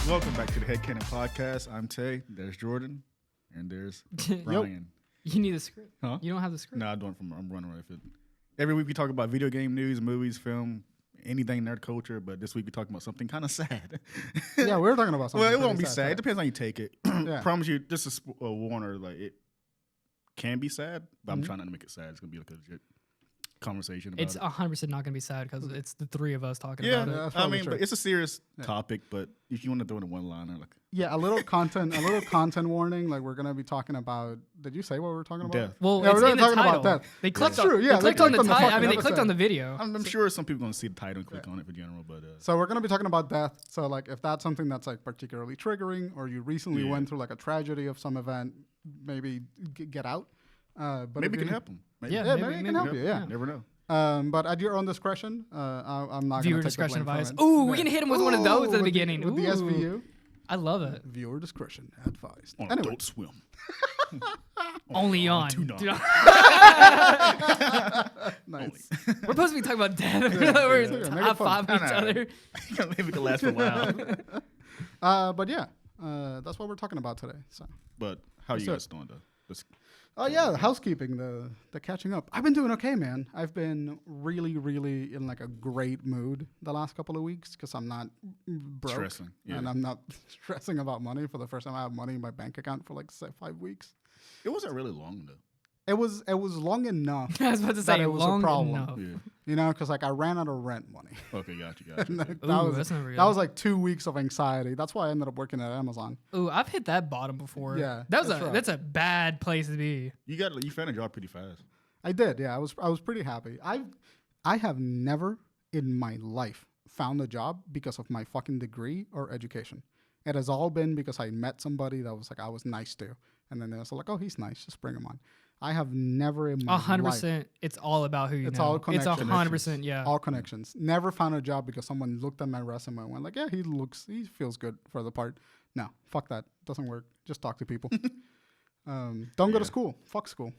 Welcome back to the HeadKanon podcast. I'm Tay. There's Jordan, and there's Bryan. You need a script. Huh? You don't have the script. No, I'm running with it. Every week we talk about video game news, movies, film, anything nerd culture. But this week we're talking about something kind of sad. Yeah, we're talking about something. Well, it won't be sad. It depends on how you take it. Yeah. Promise you, just a warner. Like it can be sad, but I'm trying not to make it sad. It's gonna be like a legit conversation about It's it. 100% not going to be sad because it's the three of us talking Yeah, about it. that's I probably mean, true. but it's a serious topic. But if you want to throw in a one-liner, like Yeah, a little content warning. Like we're gonna be talking about. Did you say what we're talking about? death. Well, Yeah, it's we're in the talking title. about death. They clicked That's on, true, yeah, they clicked on the fucking title. I mean, they clicked episode. on the video. I'm sure some people are gonna see the title and click on it for general. But So we're gonna be talking about death. So like, if that's something that's like particularly triggering, or you recently Yeah. went through like a tragedy of some event, maybe get out. But maybe if it can you- help them. Yeah, Yeah, maybe it can help you. Yeah. Never know. But at your own discretion, I'm not Viewer gonna take discretion the blame advice. from it. Ooh, we can hit him with one of those at the with beginning. with the Ooh. SVU. I love it. Viewer discretion advised. On Anyway, Adult Swim. Only on. Too non. Dude, nice. we're supposed to be talking about death. We're yeah. Make it high fun. five each Nah. other. Maybe it can last for a while. But yeah, that's what we're talking about today. So. But how you So- guys doing though? Oh yeah, the housekeeping, the catching up. I've been doing okay, man. I've been really, really in like a great mood the last couple of weeks because I'm not broke Stressing, yeah. and I'm not stressing about money for the first time. I have money in my bank account for like 5 weeks. It wasn't really long though. It was long enough I was about to that say it was a long problem. enough. Yeah. You know, because like I ran out of rent money. Okay, gotcha. And that, Ooh, was that's not real. that was like 2 weeks of anxiety. That's why I ended up working at Amazon. Ooh, I've hit that bottom before. Yeah, that's that's a rough. that's a bad place to be. You found a job pretty fast. I did, yeah. I was pretty happy. I have never in my life found a job because of my fucking degree or education. It has all been because I met somebody that was like I was nice to, and then they was like, oh, he's nice, just bring him on. I have never in my 100%. It's all about who you It's know. all It's connections. 100%. Yeah. all connections. Never found a job because someone looked at my resume and went like, yeah, he feels good for the part. No, fuck that. Doesn't work. Just talk to people. Don't go to school. Fuck school.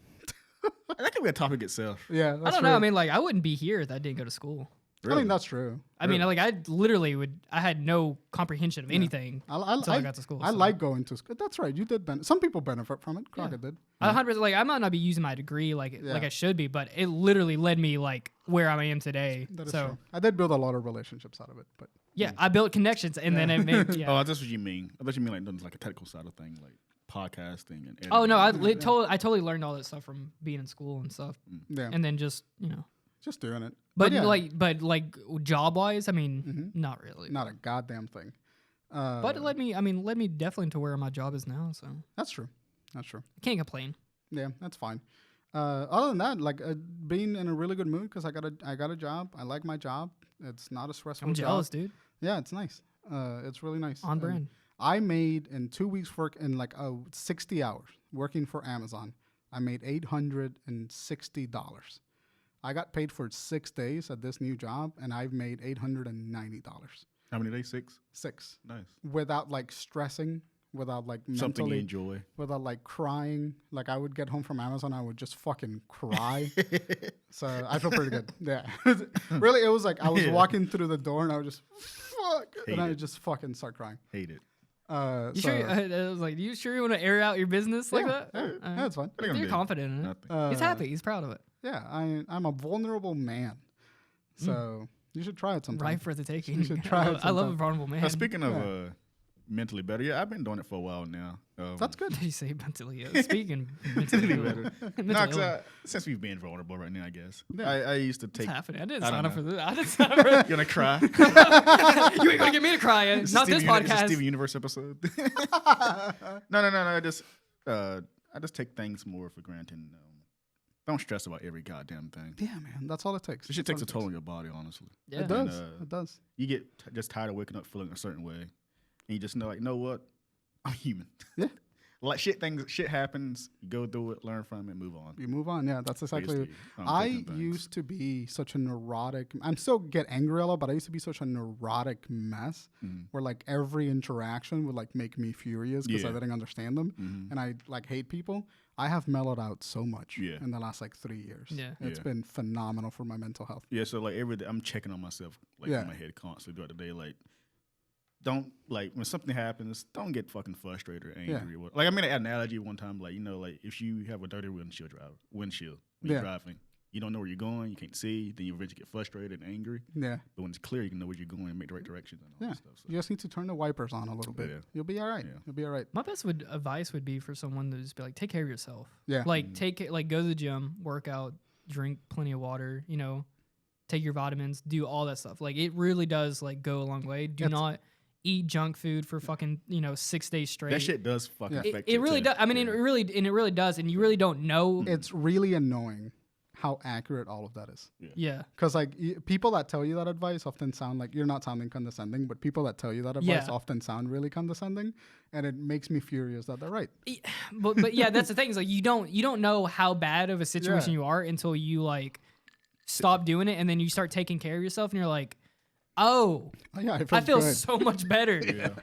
That could be a topic itself. Yeah, I that's don't true. know. I mean, like, I wouldn't be here if I didn't go to school. I mean, that's true. I mean, like, I literally would. I had no comprehension of anything until I got to school. I so. like going to school. That's right. You did benefit. Some people benefit from it. Crockett did. 100%. Like, I might not be using my degree like I should be, but it literally led me like where I am today. That is So true. I did build a lot of relationships out of it, but yeah, I built connections, and then it made. Yeah. Oh, that's what you mean. I thought you mean like doing like a technical side of thing, like podcasting and. Oh no, editing. I totally learned all that stuff from being in school and stuff, yeah, and then just just doing it. But yeah, like job wise, I mean, not really. not a goddamn thing. But it led me definitely to where my job is now. So That's true. That's true. I can't complain. Yeah, that's fine. Other than that, like being in a really good mood because I got a job. I like my job. It's not a stressful I'm job. jealous, dude. Yeah, it's nice. It's really nice. On brand. I made in 2 weeks work in like 60 hours working for Amazon. I made $860. I got paid for 6 days at this new job, and I've made $890. How many days? 6. 6 Nice. without like stressing, without like Something you mentally, enjoy. without like crying. Like I would get home from Amazon, I would just fucking cry. So I feel pretty good. Yeah, really, it was like I was walking through the door and I would just fuck, and I would just fucking start crying. Hate it. You sure? I was like, you sure you want to air out your business like that? Yeah, it's fine. What are you gonna You're do? confident in it. Nothing. He's happy. He's proud of it. Yeah, I'm a vulnerable man. So you should try it sometime. Right for the taking. You should try it I love a sometime. vulnerable man. Speaking of mentally better, yeah, I've been doing it for a while now. That's good. Did you say mentally? Speaking mentally better. Mentally No, 'cause, ill. since we've been vulnerable right now, I guess. Yeah. I used to What's take. happening? I didn't I sign don't up for know. this. I didn't sign up for You gonna cry? You ain't gonna get me to cry. Not this It's a podcast. Steven Universe episode. No. I just take things more for granted. Don't stress about every goddamn thing. Yeah, man, that's all it takes. This shit That's takes a all toll on your body, honestly. Yeah. It does. And, It does. You get just tired of waking up feeling a certain way, and you just know, like, know what? I'm human. Yeah. Like shit happens. You go through it, learn from it, move on. You move on. Yeah, that's exactly. Basically, I thinking things. used to be such a neurotic. I'm still get angry a lot, but I used to be such a neurotic mess where like every interaction would like make me furious because I Yeah. didn't understand them, and I like hate people. I have mellowed out so much in the last like 3 years. Yeah. It's been phenomenal for my mental health. Yeah, so like every day I'm checking on myself, like Yeah. in my head constantly throughout the day. Like, don't like when something happens, don't get fucking frustrated or angry. Like I made an analogy one time, like like if you have a dirty windshield when you're driving, you don't know where you're going, you can't see, then you eventually get frustrated and angry. Yeah. But when it's clear, you can know where you're going and make the right directions and all that stuff. So. You just need to turn the wipers on a little bit. Yeah. You'll be all right. Yeah. You'll be all right. My best advice would be for someone to just be like, take care of yourself. Yeah. Like go to the gym, work out, drink plenty of water, take your vitamins, do all that stuff. Like it really does like go a long way. Do not eat junk food for fucking 6 days straight. That shit does fucking affect it really does. I mean, it really does, and you really don't know. It's really annoying how accurate all of that is. Yeah. Because like people that tell you that advice often sound like you're not sounding condescending, but people that tell you that advice often sound really condescending, and it makes me furious that they're right. But yeah, that's the thing. Is like you don't know how bad of a situation you are until you like stop doing it, and then you start taking care of yourself, and you're like, oh yeah, I feel so much better.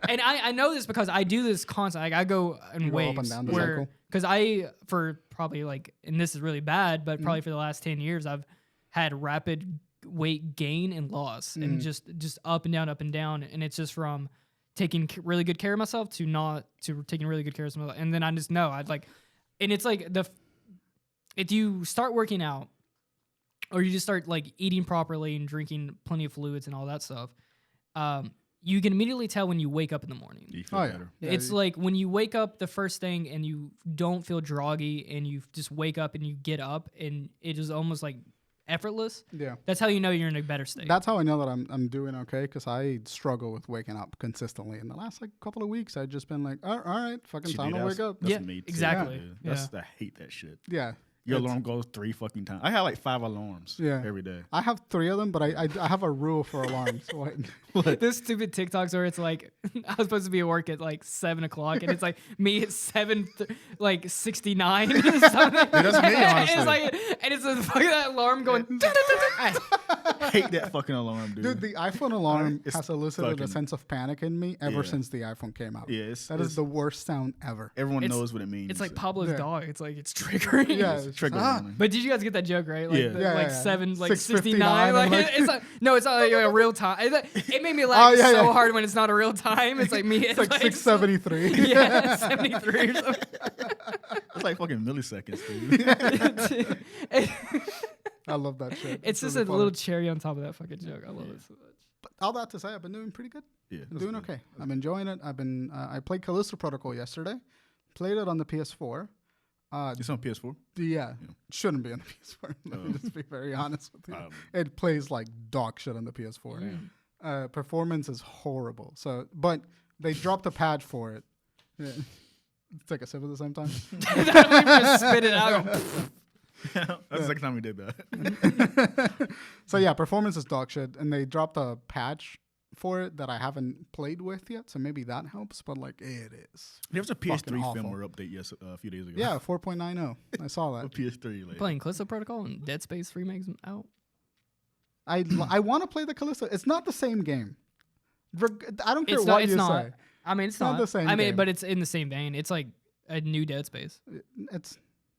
And I know this because I do this constantly. Like I go in waves up and down the cycle. Because for probably like, and this is really bad, but probably for the last 10 years, I've had rapid weight gain and loss and just up and down. And it's just from taking really good care of myself to taking really good care of myself. And then I just know and it's like if you start working out, or you just start like eating properly and drinking plenty of fluids and all that stuff, you can immediately tell when you wake up in the morning. You feel better. It's like when you wake up the first thing and you don't feel groggy and you just wake up and you get up and it is almost like effortless. Yeah. That's how you know you're in a better state. That's how I know that I'm doing okay, because I struggle with waking up consistently. In the last like couple of weeks, I've just been like, all right, fucking time to wake up. That's me too. Exactly. Yeah. I hate that shit. Yeah. Your alarm goes 3 fucking times. I have like 5 alarms every day. I have 3 of them, but I have a rule for alarms. This stupid TikToks where it's like I was supposed to be at work at like 7 o'clock, and it's like me at 7:69 or something. That's me, honestly. And it's a fucking alarm going. I hate that fucking alarm, dude. Dude, the iPhone alarm has elicited a sense of panic in me ever since the iPhone came out. Yeah, that is the worst sound ever. Everyone knows what it means. It's like Pablo's dog. It's like it's triggering. Yeah, but did you guys get that joke, right? Like, like 7:69. Like it's like no, it's not like a real time. It made me laugh so hard when it's not a real time. It's like me. It's like 6:73. Yeah, 73 or something. It's like fucking milliseconds, dude. I love that shit. It's just really a little cherry on top of that fucking joke. I love it so much. But all that to say, I've been doing pretty good. Yeah, I'm doing okay. I'm enjoying it. I played Callisto Protocol yesterday. Played it on the PS4. It's on PS4? Yeah. Shouldn't be on the PS4. Let me just be very honest with you. It plays like dog shit on the PS4. Performance is horrible. But they dropped a patch for it. Yeah. Take a sip at the same time. Spit it out. That's the second time we did that. So yeah, performance is dog shit, and they dropped a patch for it that I haven't played with yet, so maybe that helps. But like, it is. There was a PS3 firmware update a few days ago. Yeah, 4.90. I saw that. PS3. Like. Playing Callisto Protocol and Dead Space remakes out. I want to play the Callisto. It's not the same game. I don't care what you say. I mean, it's not the same. Game. But it's in the same vein. It's like a new Dead Space.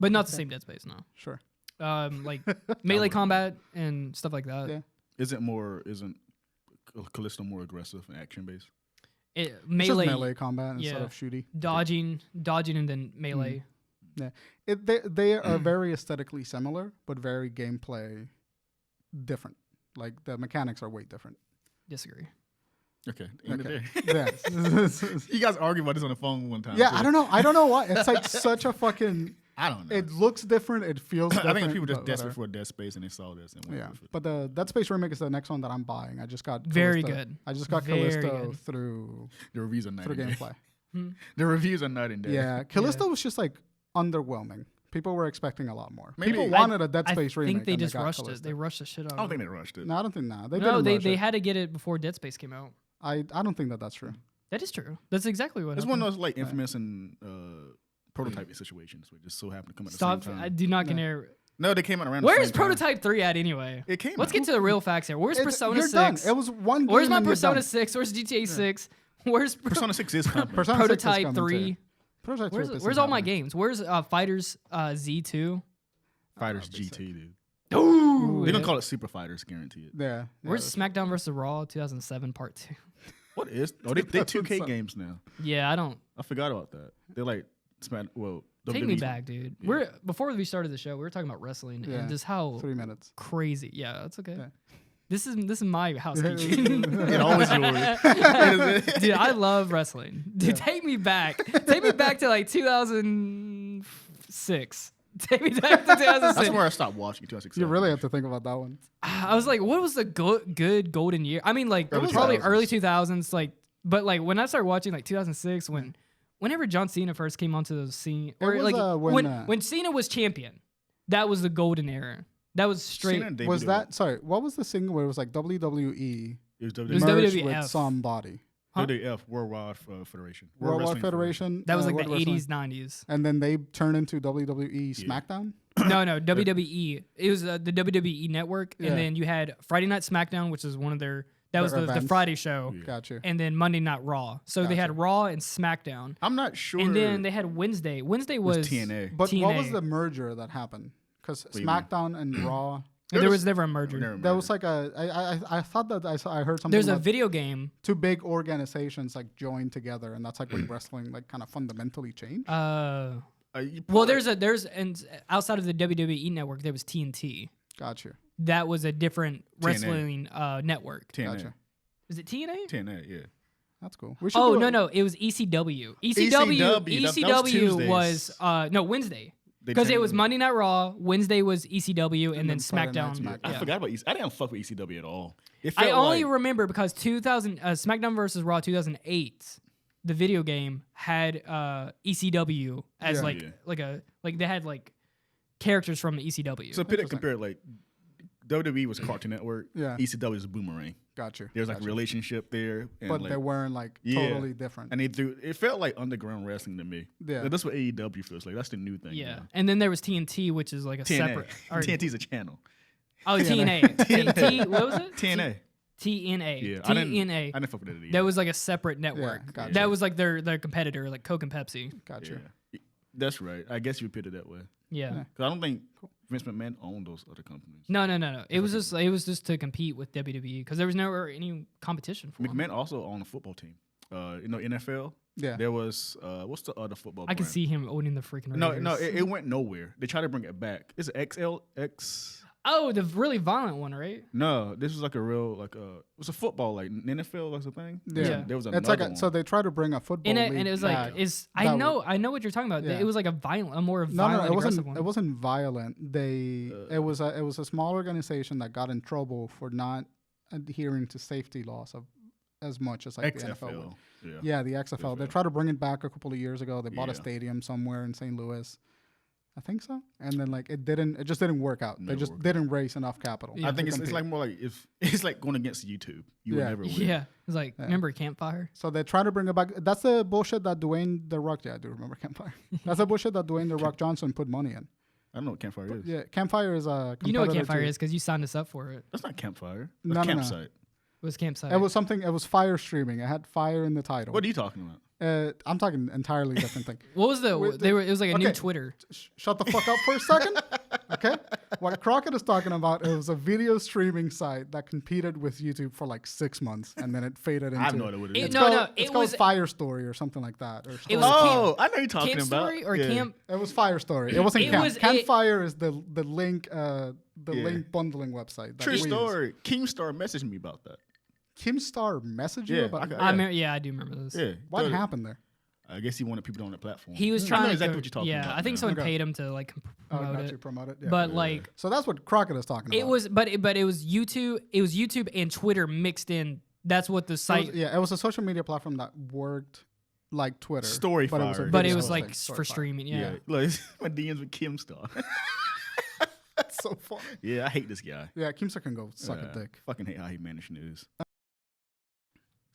But not the same Dead Space, no. Sure. Like melee combat and stuff like that. Yeah. Isn't Callisto more aggressive and action based? Melee combat instead of shooty. Dodging, and then melee. Yeah. They are very aesthetically similar, but very gameplay different. Like the mechanics are way different. Disagree. Okay. Yeah. You guys argued about this on the phone one time. Yeah, too. I don't know why. It's like such a fucking. I don't know. It looks different. It feels different. I think people just desperate for Dead Space and they saw this. And went with it. But the Dead Space remake is the next one that I'm buying. I just got very good. I just got Callisto through the reviews are night through gameplay. The reviews are night and day. Yeah, Callisto was just like underwhelming. People were expecting a lot more. People wanted a Dead Space remake. I think they just rushed it. They rushed the shit out. I don't think they rushed it. No, I don't think they had to get it before Dead Space came out. I don't think that's true. That is true. That's exactly what. It's one of those like infamous and prototype situations. We just so happen to come at the same time. I do not get No, they came out around. Where's Prototype 3 at anyway? It came. Let's get to the real facts here. Where's Persona 6? Done. It was one. Where's my Persona 6? Where's GTA 6? Where's Persona 6 is coming. Prototype 3? Where's all my games? games? Where's Fighters Z2? Fighters GT, dude. Ooh, they're gonna call it Super Fighters, guaranteed. Yeah. Where's SmackDown vs. Raw 2007 Part 2? What is? Oh, they 2K games now. Yeah, I forgot about that. They're like Take me back, dude. Yeah. Before we started the show, we were talking about wrestling and just how 3 minutes. crazy. Yeah, that's okay. Yeah. This is my housekeeping. It always yours. Dude, I love wrestling. Dude, take me back. Take me back to like 2006. Take me back to 2006. That's where I stopped watching 2006. You really have to think about that one. I was like, what was the good golden year? I mean, like probably early 2000s. Like, but like when I started watching like 2006, whenever John Cena first came onto the scene, or like when Cena was champion, that was the golden era. That was straight. Was that what was the single where it was like WWE? It was merged WWF with somebody. Huh? WWF, Worldwide Federation. Worldwide Federation. That was like the 80s, 90s. And then they turned into WWE SmackDown? No, WWE. It was the WWE network. And then you had Friday Night SmackDown, which is one of their... That was the Friday show. Yeah. Gotcha. And then Monday Night Raw. So they had Raw and SmackDown. I'm not sure. And then they had Wednesday. Wednesday was TNA. But TNA. what was the merger that happened? Because SmackDown and Raw... There was never a merger. There was like I thought that I heard something. There's a video game. Two big organizations like joined together, and that's like when wrestling like kind of fundamentally changed. Well, and outside of the WWE network, there was TNT. Gotcha. That was a different wrestling network. TNA. Gotcha. Is it TNA? TNA, yeah. That's cool. No, it was ECW. ECW was Wednesday. Because it was Monday Night Raw, Wednesday was ECW, and then SmackDown. I forgot about ECW. I didn't fuck with ECW at all. I only remember because SmackDown versus Raw 2008, the video game had ECW as they had like characters from the ECW. So compare like WWE was Cartoon Network. Yeah. ECW was Boomerang. Gotcha. There's like a relationship there. And but they weren't like totally different. And it felt like underground wrestling to me. Yeah. Like, that's what AEW feels like. That's the new thing. Yeah. And then there was TNT, which is like a separate. TNT's a channel. Oh, TNA. TNT, what was it? TNA. TNA. Yeah. TNA. I didn't fuck with it either. That was like a separent network. Yeah, gotcha. That was like their competitor, like Coke and Pepsi. Gotcha. Yeah. That's right. I guess you put it that way. Yeah. Because I don't think Vince McMahon owned those other companies. No. It was just to compete with WWE because there was never any competition for McMahon him. also owned a football team. NFL. Yeah. There was what's the other football? I can brand? see him owning the freaking. No, Raiders. it went nowhere. They tried to bring it back. It's XLX. Oh, the really violent one, right? No, this was like a real it was a football like NFL was a thing. Yeah. There was It's another like one. so they try to bring a football And league it was back. like I know what you're talking about. Yeah. It was like a more No, violent, it aggressive wasn't. one. It wasn't violent. It was a small organization that got in trouble for not adhering to safety laws as much as like the NFL would. Yeah, the XFL. They tried to bring it back a couple of years ago. They bought a stadium somewhere in St. Louis. I think so. And then like it just didn't work out. They just didn't raise enough capital. Yeah. I think it's like more like if it's like going against YouTube. You would never win. Yeah, it's like remember Campfire? So they try to bring it back. That's the bullshit that Dwayne The Rock. Yeah, I do remember Campfire. That's the bullshit that Dwayne The Rock Johnson put money in. I don't know what Campfire is. Yeah, Campfire is a. You know what Campfire is because you signed us up for it. That's not Campfire. No, That's no, no. Campsite. It was Campsite. It was something. It was fire streaming. It had fire in the title. What are you talking about? I'm talking entirely different thing. What was it was like a new Twitter. Shut the fuck up for a second. Okay. What Crockett is talking about is a video streaming site that competed with YouTube for like 6 months, and then it faded into. I have no idea what it is. It's called Fire Story or something like that. It was I know you're talking Camp about. Story or Camp. It was Fire Story. It wasn't Camp. Campfire is the link link bundling website. True story. Keemstar messaged me about that. Keemstar messaged you about that? I do remember this. Yeah. What happened there? I guess he wanted people on the platform. He was I trying know to exactly what you're talking about. I think someone paid him to like promote it. Yeah. But like, so that's what Crockett is talking about. It was, but it was YouTube. It was YouTube and Twitter mixed in. That's what the site. It was a social media platform that worked like Twitter. Storyfire. But it was like for streaming. Yeah. Like my DMs with Keemstar. That's so funny. Yeah, I hate this guy. Yeah, Keemstar can go suck a dick. Fucking hate how he managed news.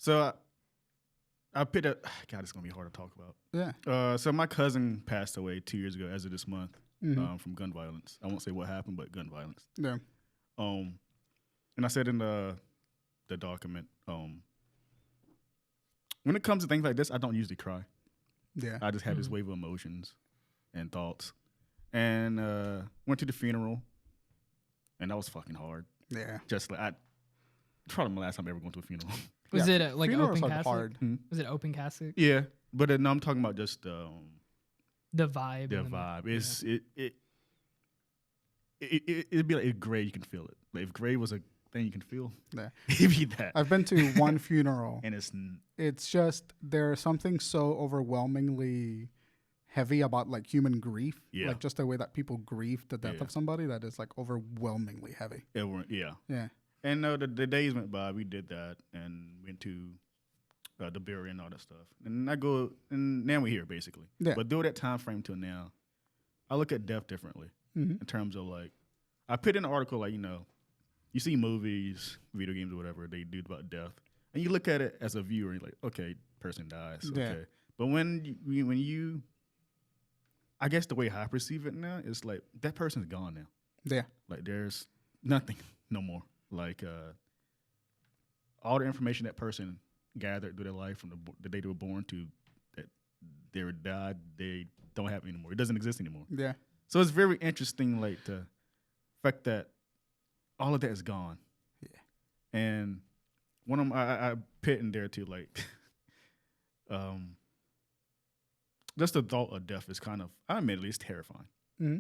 So I picked up. God, it's gonna be hard to talk about. Yeah. So my cousin passed away 2 years ago, as of this month, from gun violence. I won't say what happened, but gun violence. Yeah. And I said in the document, when it comes to things like this, I don't usually cry. Yeah. I just have this wave of emotions and thoughts. And went to the funeral, and that was fucking hard. Yeah. Just like probably my last time ever going to a funeral. Was it like funerals open are casket? hard. Was it open casket? Yeah, but no, I'm talking about just The vibe. the vibe. It's it'd be like a grave. You can feel it. Like if grave was a thing you can feel, Yeah. it'd be that. I've been to one funeral. And It's just there's something so overwhelmingly heavy about like human grief. Yeah. Like just the way that people grieve the death Yeah. of somebody that is like overwhelmingly heavy. yeah. Yeah. And the days went by. We did that and went to the burial and all that stuff. And now we're here basically. Yeah. But through that time frame till now, I look at death differently in terms of like, I put in an article like, you see movies, video games or whatever they do about death, and you look at it as a viewer and you're like, okay, person dies. Yeah. Okay. But when you, I guess the way I perceive it now is like that person's gone now. Yeah. Like there's nothing no more. Like all the information that person gathered through their life from the day they were born to that they were died, they don't have it anymore. It doesn't exist anymore. Yeah. So it's very interesting, like the fact that all of that is gone. Yeah. And one of them, I put in there too, like, just the thought of death is kind of, admittedly, it's terrifying. Mm-hmm.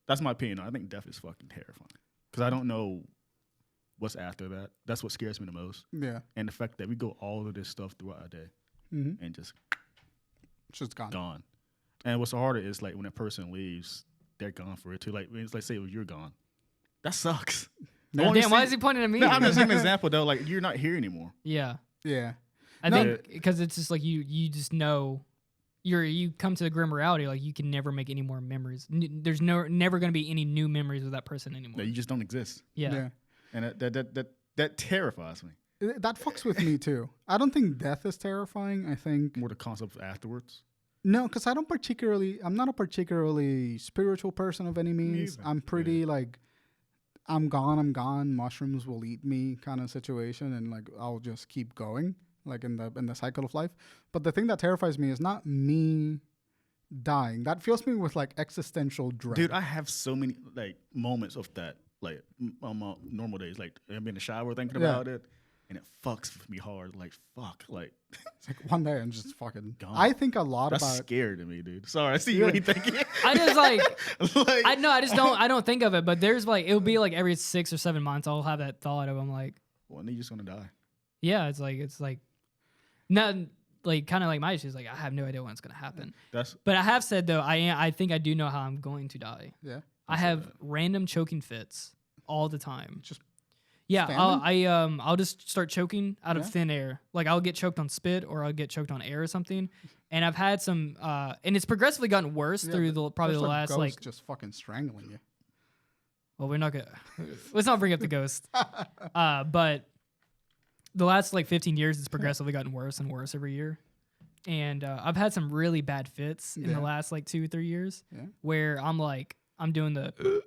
That's my opinion. I think death is fucking terrifying because I don't know what's after that. That's what scares me the most. Yeah. And the fact that we go all of this stuff throughout our day and just It's just gone. gone. And what's harder is like when a person leaves, they're gone for it too. Like, let's say you're gone. That sucks. Damn, why is he pointing at me? No, I'm just giving an example though. Like you're not here anymore. Yeah. Yeah. I think because it's just like you just know you come to the grim reality, like you can never make any more memories. There's never going to be any new memories with that person anymore. That you just don't exist. Yeah. And that terrifies me. That fucks with me too. I don't think death is terrifying. I think More the concept of afterwards. no, because I'm not a particularly spiritual person of any means. either. I'm pretty like, I'm gone. Mushrooms will eat me kind of situation, and like I'll just keep going, like in the cycle of life. But the thing that terrifies me is not me dying. That fills me with like existential dread. Dude, I have so many like moments of that, like on my normal days. Like I'm in the shower thinking about it, and it fucks with me hard. Like fuck, like It's like one day I'm just fucking gone. I think a lot that's about scary to me, dude. Sorry, I see you ain't thinking. I just like Like, I don't think of it, but there's like it'll be like every 6 or 7 months I'll have that thought of I'm like, well, you're just gonna die. yeah, it's like not like kind of like my issues. Like I have no idea when it's gonna happen. But I have said though I think I do know how I'm going to die. yeah. I have random choking fits all the time. Just Yeah, standing? I'll just start choking out of thin air. Like I'll get choked on spit or I'll get choked on air or something. And I've had some, and it's progressively gotten worse through probably the last like. just fucking strangling you. Well, we're not gonna. Let's not bring up the ghost. But the last like 15 years, it's progressively gotten worse and worse every year. And I've had some really bad fits in the last like 2 or 3 years, where I'm doing the.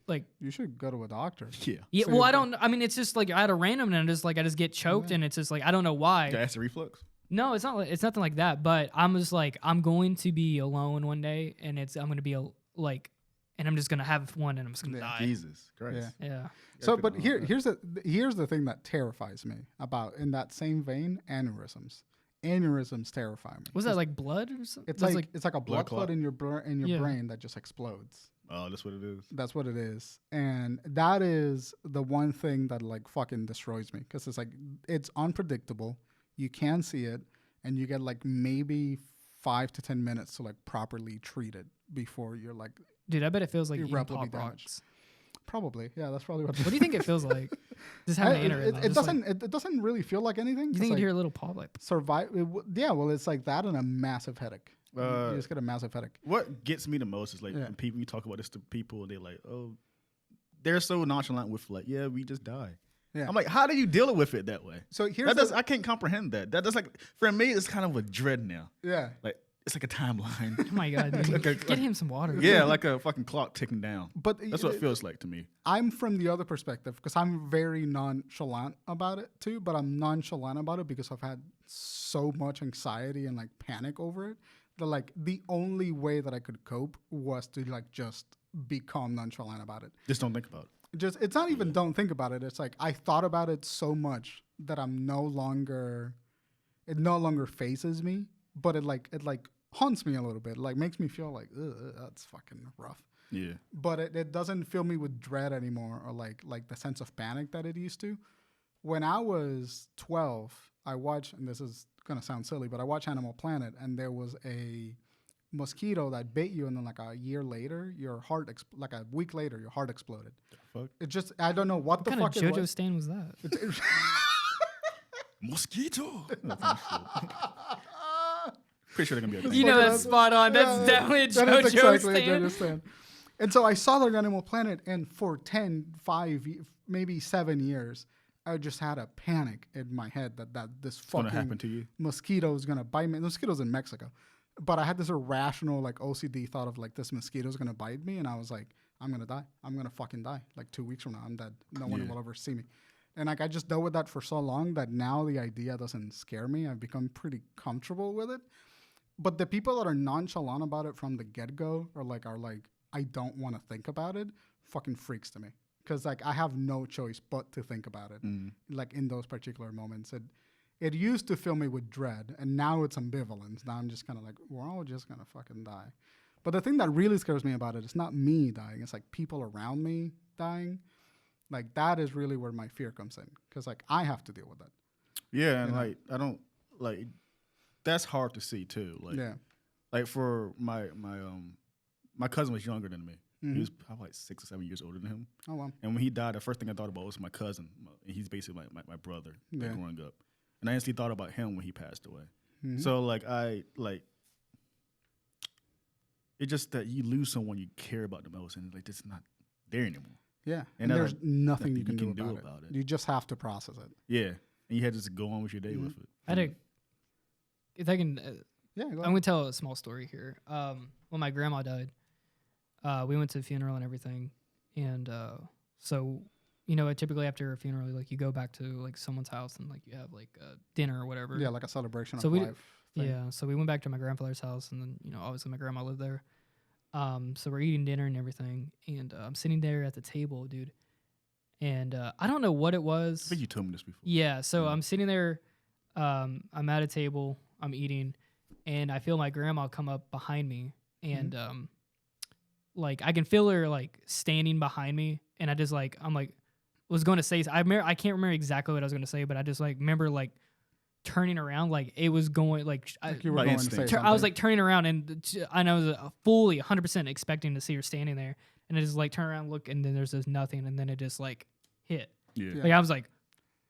Like you should go to a doctor. Yeah. Yeah. So Well, you're I don't. I mean, it's just like at a random, and I just get choked, and it's just like I don't know why. Acid reflux. No, it's not. It's nothing like that. But I'm just like I'm going to be alone one day, and I'm going to be like, and I'm just going to have one, and I'm just going to die. Jesus Christ. Yeah. So, but here's the thing that terrifies me about in that same vein, aneurysms. Aneurysms terrify me. Was that like blood or something? It's like a blood clot clot in your brain that just explodes. Oh, that's what it is. That's what it is. And that is the one thing that like fucking destroys me because it's like it's unpredictable. You can see it and you get like maybe 5 to 10 minutes to like properly treat it before you're like Dude, I bet it feels like eating irreparably Pop damaged. Rocks. Probably. Yeah, that's probably what What do you think it feels like? Just having an aneurysm. it doesn't it doesn't really feel like anything. You think you'd hear a little pop like yeah, well it's like that and a massive headache. You just get a massive headache. What gets me the most is like when people you talk about this to people, they're like, oh, they're so nonchalant with like, yeah, we just die. Yeah. I'm like, how do you deal with it that way? So here's I can't comprehend that. That does like for me, it's kind of a dread now. Yeah. Like it's like a timeline. Oh my god, dude. Get him some water. Yeah, like a fucking clock ticking down. But that's what it feels like to me. I'm from the other perspective because I'm very nonchalant about it too. But I'm nonchalant about it because I've had so much anxiety and like panic over it. That like the only way that I could cope was to like just become nonchalant about it. Just don't think about it. It's not even don't think about it. It's like I thought about it so much that I'm no longer, it no longer phases me, but it haunts me a little bit, like makes me feel like, ugh, that's fucking rough. Yeah. But it doesn't fill me with dread anymore, or like the sense of panic that it used to. When I was 12, I watched, and this is gonna sound silly, but I watched Animal Planet, and there was a mosquito that bit you, and then like a year later, your heart, like a week later, your heart exploded. The fuck? It just, I don't know what the kind fuck of it JoJo was. stain was that? Mosquito. Pretty sure they're gonna be. You know that's spot on. That's definitely a That is JoJo exactly a stain. JoJo stain. And so I saw the Animal Planet, and for 5, maybe 7 years, I just had a panic in my head that this Gonna fucking happen to you. mosquito is gonna bite me. The mosquito's in Mexico, but I had this irrational like OCD thought of like this mosquito's gonna bite me, and I was like, I'm gonna die. I'm gonna fucking die. Like 2 weeks from now, I'm dead. No one will ever see me. And like I just dealt with that for so long that now the idea doesn't scare me. I've become pretty comfortable with it. But the people that are nonchalant about it from the get-go are like I don't want to think about it, fucking freaks to me. Because like I have no choice but to think about it. Like in those particular moments, it used to fill me with dread, and now it's ambivalence. Now I'm just kind of like, we're all just gonna fucking die. But the thing that really scares me about it is not me dying. It's like people around me dying. Like that is really where my fear comes in, because like I have to deal with that. Yeah, and like I don't like. That's hard to see too. Like, like for my cousin was younger than me. He was probably like 6 or 7 years older than him. Oh wow! And when he died, the first thing I thought about was my cousin. He's basically my brother growing up. And I instantly thought about him when he passed away. So like it's just that you lose someone you care about the most, and like it's not there anymore. Yeah, and there's nothing you can do about it. it. You just have to process it. Yeah, and you had to just go on with your day with it. I had a, if I can, Yeah, go I'm ahead. gonna tell a small story here. When my grandma died, we went to the funeral and everything, and so typically after a funeral, like you go back to like someone's house and like you have like dinner or whatever. Yeah, like a celebration So of we life. thing. Yeah, so we went back to my grandfather's house, and then obviously my grandma lived there. So we're eating dinner and everything, and I'm sitting there at the table, dude, and I don't know what it was. I think you told me this before. Yeah, so I'm sitting there, I'm at a table, I'm eating, and I feel my grandma come up behind me, and like I can feel her like standing behind me, and I just like was going to say, I can't remember exactly what I was going to say, but I just like remember like turning around, like it was going like You were By going to say instinct. something. I was like turning around, and I was fully 100% expecting to see her standing there, and I just like turn around and look, and then there's just nothing, and then it just like hit. Yeah. Like I was like,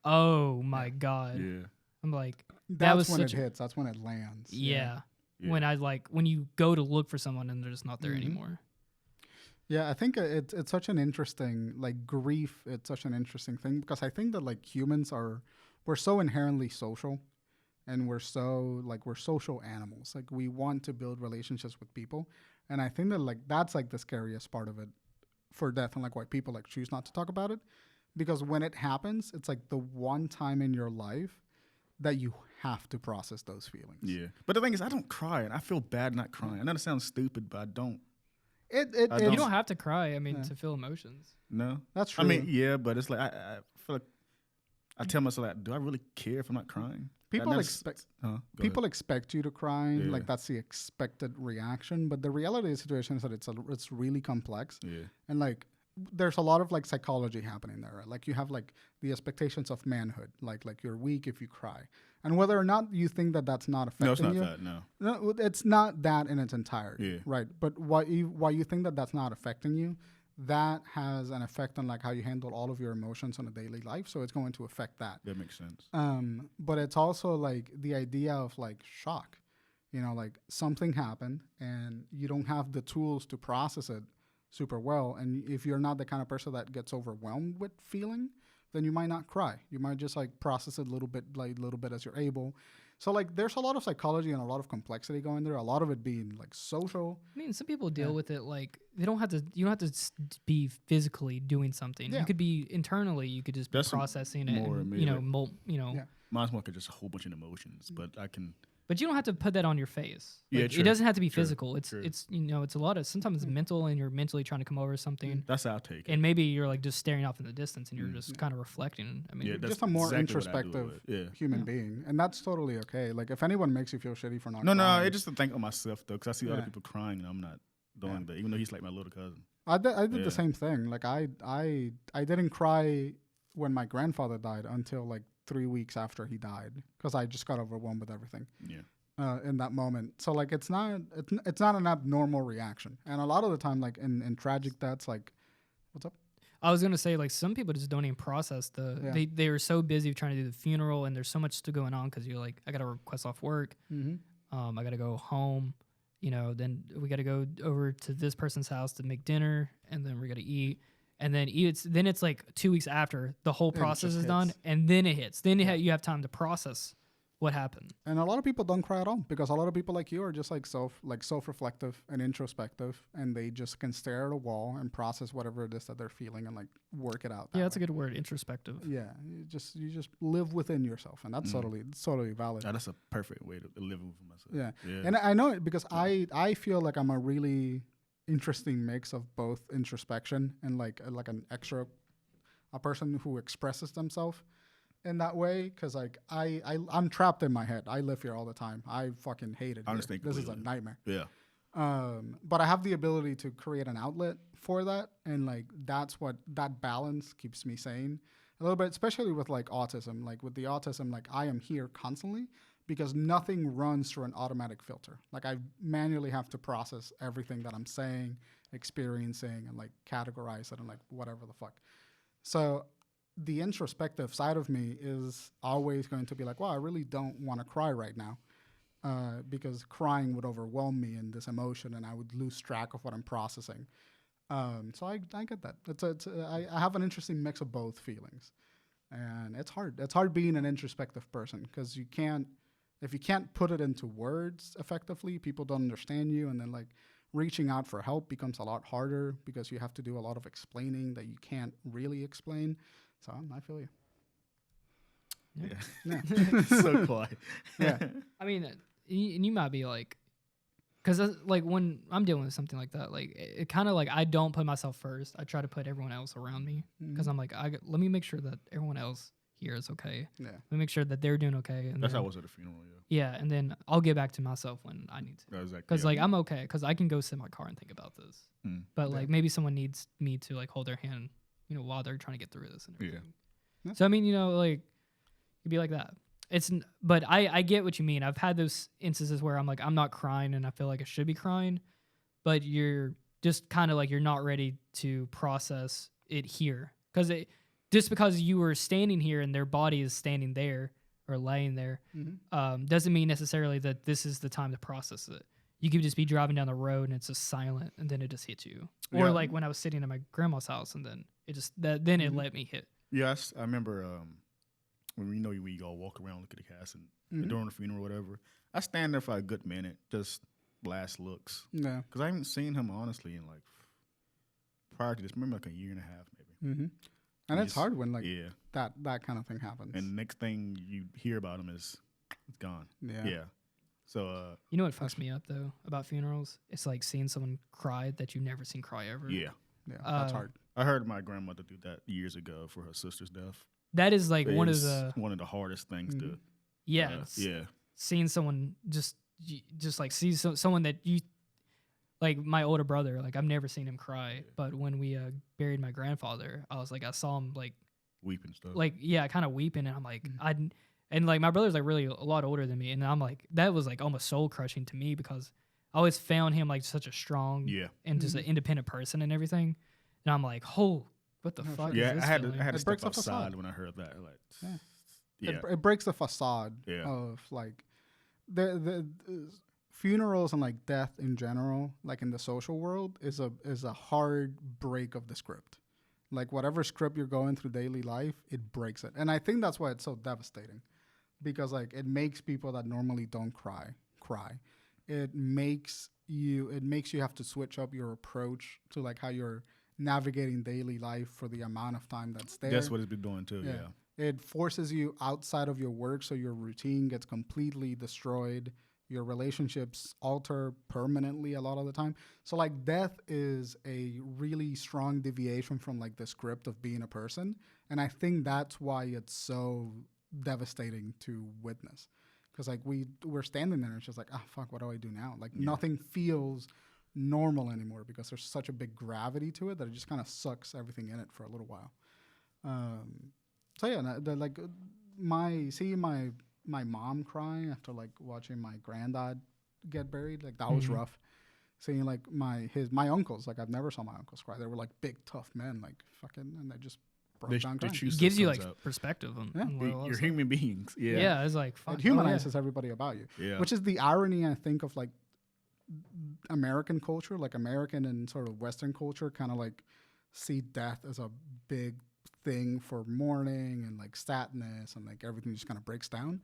oh my god. Yeah. I'm like, that's was when it such a- hits. That's when it lands. yeah. Yeah. When you go to look for someone and they're just not there anymore. Yeah, I think it's such an interesting, like grief, it's such an interesting thing, because I think that like humans we're so inherently social, and we're social animals. Like we want to build relationships with people. And I think that like that's like the scariest part of it for death, and like why people like choose not to talk about it. Because when it happens, it's like the one time in your life that you have to process those feelings. Yeah. But the thing is, I don't cry, and I feel bad not crying. I know it sounds stupid, but I don't. You don't have to cry, I mean, to feel emotions. No. That's true. I mean, yeah, but it's like I feel like I tell myself, like, do I really care if I'm not crying? People expect you to cry. Yeah. Like that's the expected reaction. But the reality of the situation is that it's really complex. Yeah. And like there's a lot of like psychology happening there. Right? Like you have like the expectations of manhood. Like you're weak if you cry. And whether or not you think that that's not affecting No, it's not you. that. No, it's not that in its entirety. Yeah. Right. But why you think that that's not affecting you, that has an effect on like how you handle all of your emotions on a daily life. So it's going to affect that. That makes sense. But it's also like the idea of like shock, like something happened and you don't have the tools to process it super well. And if you're not the kind of person that gets overwhelmed with feeling, then you might not cry. You might just like process it a little bit as you're able. So like there's a lot of psychology and a lot of complexity going there. A lot of it being like social. I mean, some people deal with it like you don't have to be physically doing something. Yeah. You could be internally. You could just be That's processing it. more And, me, like- Mine's more like just a whole bunch of emotions, but I can But you don't have to put that on your face. Yeah, Like, true. it doesn't have to be True. physical. It's it's a lot of sometimes it's mental, and you're mentally trying to come over something. That's how I take it. And maybe you're like just staring off in the distance, and you're just kind of reflecting. I mean, Yeah, that's just a more exactly what I do introspective with it. human being, and that's totally okay. Like if anyone makes you feel shitty for not No, crying, it's just to think of myself though, because I see other Yeah. people crying, and I'm not doing that. Even though he's like my little cousin. I did Yeah. the same thing. Like I didn't cry when my grandfather died until like 3 weeks after he died because I just got overwhelmed with everything. Yeah. In that moment. So like it's not an abnormal reaction. And a lot of the time like in tragic deaths, like what's up? I was gonna say like some people just don't even process they are so busy trying to do the funeral, and there's so much still going on because you're like, I gotta request off work, I gotta go home, then we gotta go over to this person's house to make dinner, and then we gotta eat, and then it's like 2 weeks after the whole process is done, and then it hits. Then you have time to process what happened. And a lot of people don't cry at all because a lot of people like you are just like self-reflective and introspective, and they just can stare at a wall and process whatever it is that they're feeling and like work it out. Yeah, that's a good word, introspective. Yeah, you just live within yourself, and that's totally valid. Yeah, that's a perfect way to live with myself. Yeah. And I know it because I feel like I'm a really interesting mix of both introspection and like a person who expresses themselves in that way, because like I'm trapped in my head. I live here all the time. I fucking hate it. I understand This is a completely. nightmare. Yeah. But I have the ability to create an outlet for that, and like that's what that balance keeps me sane a little bit, especially with like autism. Like with the autism, like I am here constantly because nothing runs through an automatic filter. Like I manually have to process everything that I'm saying, experiencing, and like categorize it and like whatever the fuck. So the introspective side of me is always going to be like, wow, I really don't want to cry right now, because crying would overwhelm me in this emotion, and I would lose track of what I'm processing. So I get that. I have an interesting mix of both feelings, and it's hard. It's hard being an introspective person because if you can't put it into words effectively, people don't understand you, and then like reaching out for help becomes a lot harder because you have to do a lot of explaining that you can't really explain. So I feel you. Yeah. So quiet. Yeah. I mean, and you might be like, because like when I'm dealing with something like that, like it kind of like I don't put myself first. I try to put everyone else around me because I'm like, let me make sure that everyone else here is okay. Yeah. Let me make sure that they're doing okay. And That's then, how I was at the funeral. yeah, and then I'll get back to myself when I need to. Exactly. Because like I'm okay, because I can go sit in my car and think about this. But like maybe someone needs me to like hold their hand, while they're trying to get through this and everything. Yeah. So I mean, like it'd be like that. But I get what you mean. I've had those instances where I'm like, I'm not crying and I feel like I should be crying, but you're just kind of like you're not ready to process it here just because you were standing here and their body is standing there or laying there, doesn't mean necessarily that this is the time to process it. You could just be driving down the road and it's just silent, and then it just hits you. Or like when I was sitting at my grandma's house, and then it let me hit. Yes, I remember when we all walk around, look at the casket during the funeral, or whatever. I stand there for a good minute, just blast looks. Yeah. Because I haven't seen him honestly in like prior to this, maybe like a year and a half, maybe. And it's hard when like Yeah. that kind of thing happens. And the next thing you hear about him is it's gone. Yeah. So You know what fucks me up though about funerals? It's like seeing someone cry that you've never seen cry ever. yeah. That's hard. I heard my grandmother do that years ago for her sister's death. That is like one of It's the one of the hardest things to yeah. Seeing someone just like see someone that you like my older brother, like I've never seen him cry, but when we buried my grandfather, I was like I saw him like weeping stuff. like kind of weeping, and I'm like and like my brother's like really a lot older than me, and I'm like that was like almost soul crushing to me because I always found him like such a strong and just an independent person and everything, and I'm like, oh, what the fuck? Yeah, is this I had feeling? to breaks step the facade. outside when I heard that. Like, It breaks the facade of like the funerals and like death in general, like in the social world, is a hard break of the script. Like whatever script you're going through daily life, it breaks it. And I think that's why it's so devastating, because like it makes people that normally don't cry. It makes you have to switch up your approach to like how you're navigating daily life for the amount of time that's there. That's what it's been doing too. Yeah. It forces you outside of your work, so your routine gets completely destroyed. Your relationships alter permanently a lot of the time. So like death is a really strong deviation from like the script of being a person. And I think that's why it's so devastating to witness. Because like we're standing there and it's just like, fuck, what do I do now? Like nothing feels normal anymore because there's such a big gravity to it that it just kind of sucks everything in it for a little while. So yeah, my mom crying after like watching my granddad get buried, like that was rough. Seeing like my uncles, like I've never saw my uncles cry. They were like big tough men, like fucking, and they just broke down crying. It gives you like perspective on you're human beings. Yeah, it's like fuck. It humanizes everybody about you. Yeah. Which is the irony I think of like American culture, like American and sort of Western culture kind of like see death as a big thing for mourning and like sadness and like everything just kind of breaks down.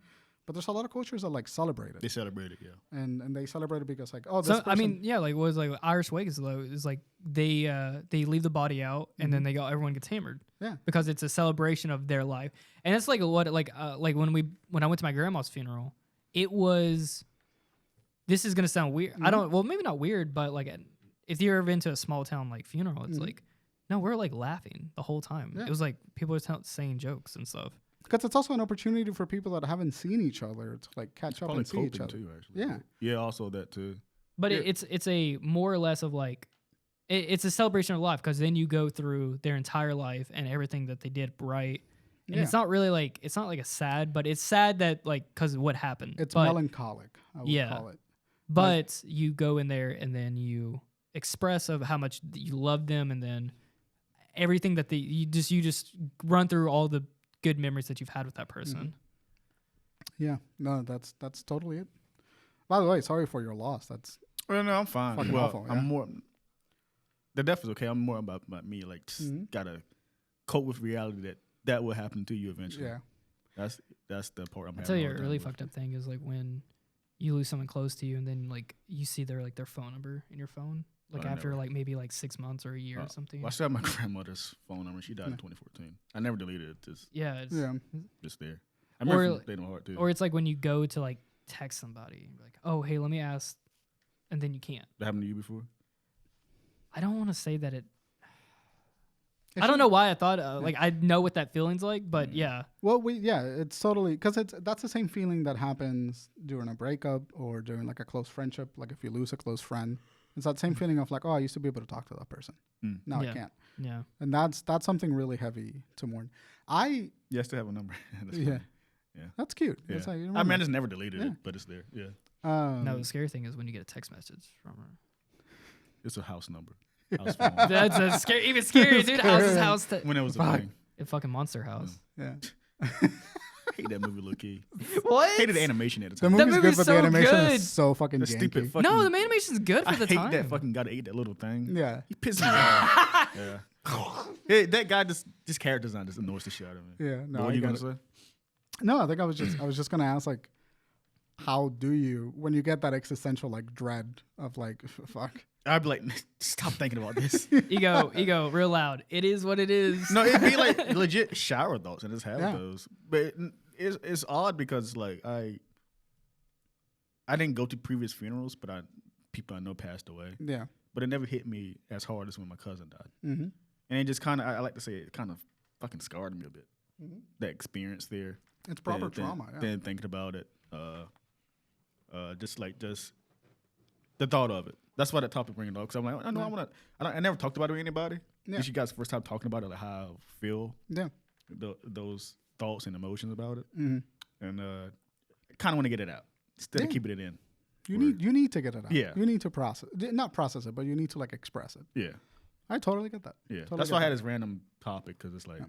But there's a lot of cultures that like celebrate it. They celebrate it, yeah. And they celebrate it because like, this I mean, yeah, like what was like Irish Wake is like they leave the body out and then everyone gets hammered. Yeah. Because it's a celebration of their life. And it's like when I went to my grandma's funeral, it was, this is gonna sound weird. Maybe not weird, but like if you're ever into a small town like funeral, it's like, no, we're like laughing the whole time. Yeah. It was like people were saying jokes and stuff. Because it's also an opportunity for people that haven't seen each other to like catch up and see each other. Too, actually. Yeah. Yeah, also that too. But it's a more or less of like, it's a celebration of life because then you go through their entire life and everything that they did right. And it's not really like, it's not like a sad, but it's sad that like, because of what happened. It's melancholic, I would call it. But you go in there and then you express of how much you love them and then everything that you just run through all the good memories that you've had with that person. Yeah, no, that's totally it. By the way, sorry for your loss. That's no, I'm fine. Awful, I'm more. The death is okay. I'm more about me. Like, just gotta cope with reality that will happen to you eventually. Yeah, that's the part I'm. I'll tell you a really fucked up thing is like when you lose someone close to you and then like you see their phone number in your phone. Like after like maybe like 6 months or a year or something. Well, I still have my grandmother's phone number. She died in 2014. I never deleted it. It's just there. I remember they know hard too. Or it's like when you go to like text somebody, like, oh hey, let me ask, and then you can't. That happened to you before? I don't want to say that it. I don't know why I thought like I know what that feeling's like, but yeah. Well, it's totally because that's the same feeling that happens during a breakup or during like a close friendship. Like if you lose a close friend. It's that same feeling of like, I used to be able to talk to that person. Now I can't. Yeah. And that's something really heavy to mourn. You still have a number. Yeah. That's cute. Yeah. That's how you I just never deleted it, but it's there. Yeah. No, the scary thing is when you get a text message from her. It's a house number. House phone. That's a scary, even scarier, dude. House's house. When it was a thing. A fucking Monster House. Yeah. I hate that movie, low key. What? I hated the animation at the time. The movie's good, but so the animation good. is so fucking janky. Stupid fucking. No, the animation's good for the time. I hate that fucking guy that ate that little thing. Yeah. He pissed me off. Yeah. That guy this character design just annoys the shit out of me. Yeah. No. What are you gonna say? No, I think I was just gonna ask like, how do you when you get that existential like dread of like fuck? I'd be like, stop thinking about this. Ego, real loud. It is what it is. No, it'd be like legit shower thoughts and just have those. But it's odd because like I didn't go to previous funerals, but people I know passed away. Yeah. But it never hit me as hard as when my cousin died. Mm-hmm. And it just kind of, I like to say, it kind of fucking scarred me a bit. Mm-hmm. That experience there. It's proper trauma. Then thinking about it, just the thought of it. That's why that topic bring it up. Because I'm like, I never talked about it with anybody. Yeah. This you guys first time talking about it, like how I feel. Yeah. Those thoughts and emotions about it. Mm-hmm. And kind of want to get it out instead of keeping it in. You need to get it out. Yeah. You need to not process it, but you need to like express it. Yeah. I totally get that. Yeah. Totally That's why I had this random topic because it's like,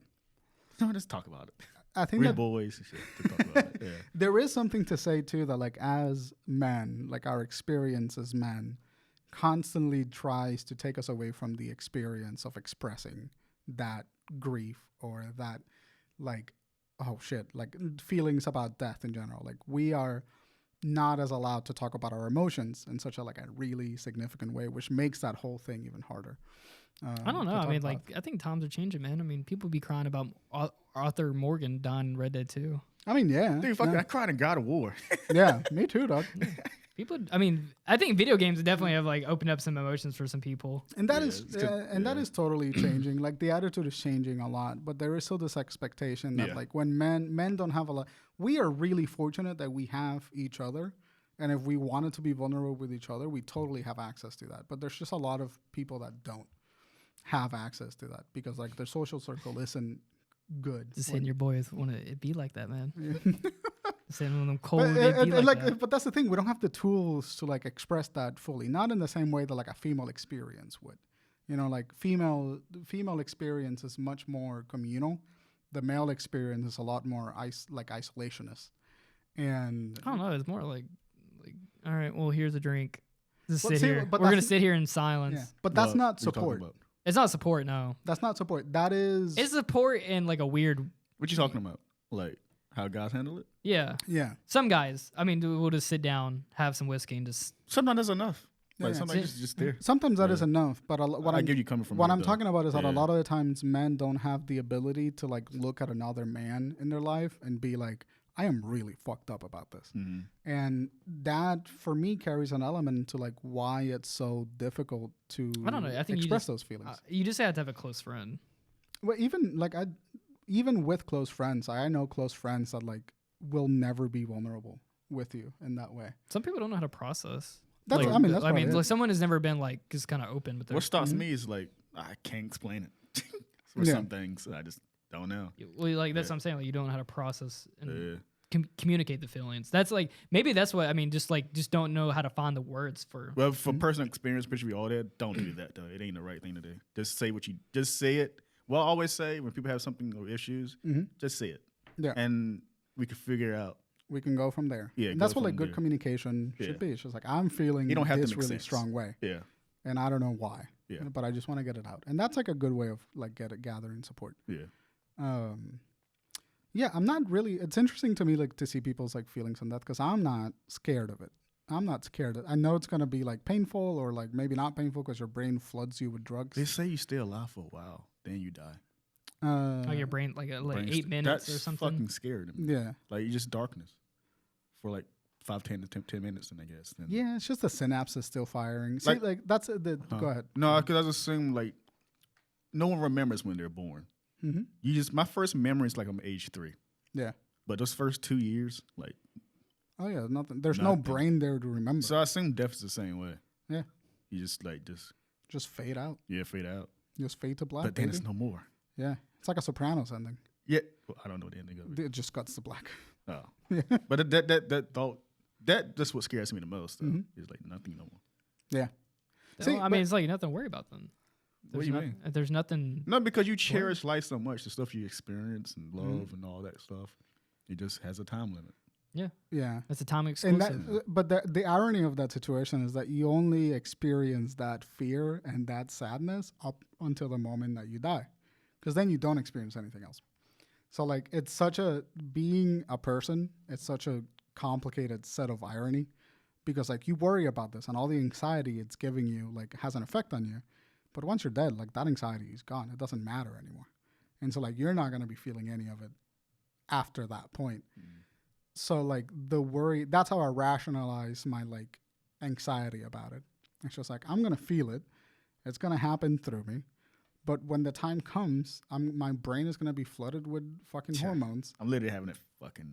no, let's talk about it. I think we're that boys and shit to talk about it. Yeah. There is something to say too that like as men, like our experience as men constantly tries to take us away from the experience of expressing that grief or that like, oh shit, like feelings about death in general. Like we are not as allowed to talk about our emotions in such a like a really significant way, which makes that whole thing even harder. I don't know. I mean, like, I think times are changing, man. I mean, people be crying about Arthur Morgan dying in Red Dead 2. I mean, yeah. Dude, fuck, I cried in God of War. Yeah, me too, dog. People, I mean, I think video games definitely have like opened up some emotions for some people. And that that is totally changing. Like the attitude is changing a lot, but there is still this expectation that like when men don't have a lot, we are really fortunate that we have each other. And if we wanted to be vulnerable with each other, we totally have access to that. But there's just a lot of people that don't have access to that because like their social circle isn't good. Just hitting your boys want to be like that, man. Yeah. Saying them cold, that. But that's the thing. We don't have the tools to like express that fully. Not in the same way that like a female experience would. You know, like female experience is much more communal. The male experience is a lot more isolationist. And I don't know. It's more like all right, well, here's a drink. Just sit here. We're gonna sit here in silence. Yeah, but that's not support. It's not support. No, that's not support. That is. It's support in like a weird. What you talking about? Like how guys handle it? Yeah. Yeah. Some guys, I mean, we'll just sit down, have some whiskey, and just. Sometimes that's enough. Like yeah, sometimes just there. Sometimes that is enough, but I get you coming from. What I'm talking about is that a lot of the times men don't have the ability to like look at another man in their life and be like, I am really fucked up about this. Mm-hmm. And that for me carries an element to like why it's so difficult to I don't know. I think express those feelings. You just have to have a close friend. Well, even with close friends, I know close friends that like will never be vulnerable with you in that way. Some people don't know how to process. That's like, like someone has never been like just kind of open with their. What stops me is like I can't explain it. For some things, I just don't know. Well, like that's what I'm saying. Like you don't know how to process and communicate the feelings. That's like maybe that's what I mean. Just don't know how to find the words for. Well, for personal experience, especially all that, don't do that though. It ain't the right thing to do. Just say just say it. Well, I always say when people have something or issues, just say it. Yeah, and we can figure out. We can go from there. Yeah, and that's what like good communication should be. It's just like I'm feeling you don't have this really strong way. Yeah, and I don't know why. Yeah, but I just want to get it out, and that's like a good way of like gathering support. Yeah. Yeah, I'm not really. It's interesting to me like to see people's like feelings on that because I'm not scared of it. I'm not scared. I know it's gonna be like painful or like maybe not painful because your brain floods you with drugs. They say you stay alive for a while, then you die. Like your brain, like 8 minutes or something. That's fucking scary to me. Yeah, like you just darkness for like 10 minutes, then I guess. Then. Yeah, it's just the synapses still firing. See, like that's the. Go ahead. No, because I just assume like no one remembers when they're born. Mm-hmm. My first memory is like I'm age 3. Yeah, but those first 2 years, like. Oh yeah, nothing. There's no brain there to remember. So I assume death is the same way. Yeah, you just fade out. Yeah, fade out. Just fade to black. But then it's no more. Yeah, it's like a Sopranos ending. Yeah, well, I don't know the ending of it. It just cuts to black. Oh, yeah. But that thought that's what scares me the most. Though. Is like nothing no more. Yeah. See, I mean, it's like nothing to worry about then. What do you mean? There's nothing. No, because you cherish life so much, the stuff you experience and love and all that stuff. It just has a time limit. Yeah. Yeah. It's a time exclusive. But the irony of that situation is that you only experience that fear and that sadness up until the moment that you die. Because then you don't experience anything else. So like being a person, it's such a complicated set of irony because like you worry about this and all the anxiety it's giving you like has an effect on you. But once you're dead, like that anxiety is gone. It doesn't matter anymore. And so like you're not going to be feeling any of it after that point. So like the worry, that's how I rationalize my like anxiety about it. It's just like, I'm going to feel it. It's going to happen through me. But when the time comes, my brain is going to be flooded with fucking hormones. I'm literally having a fucking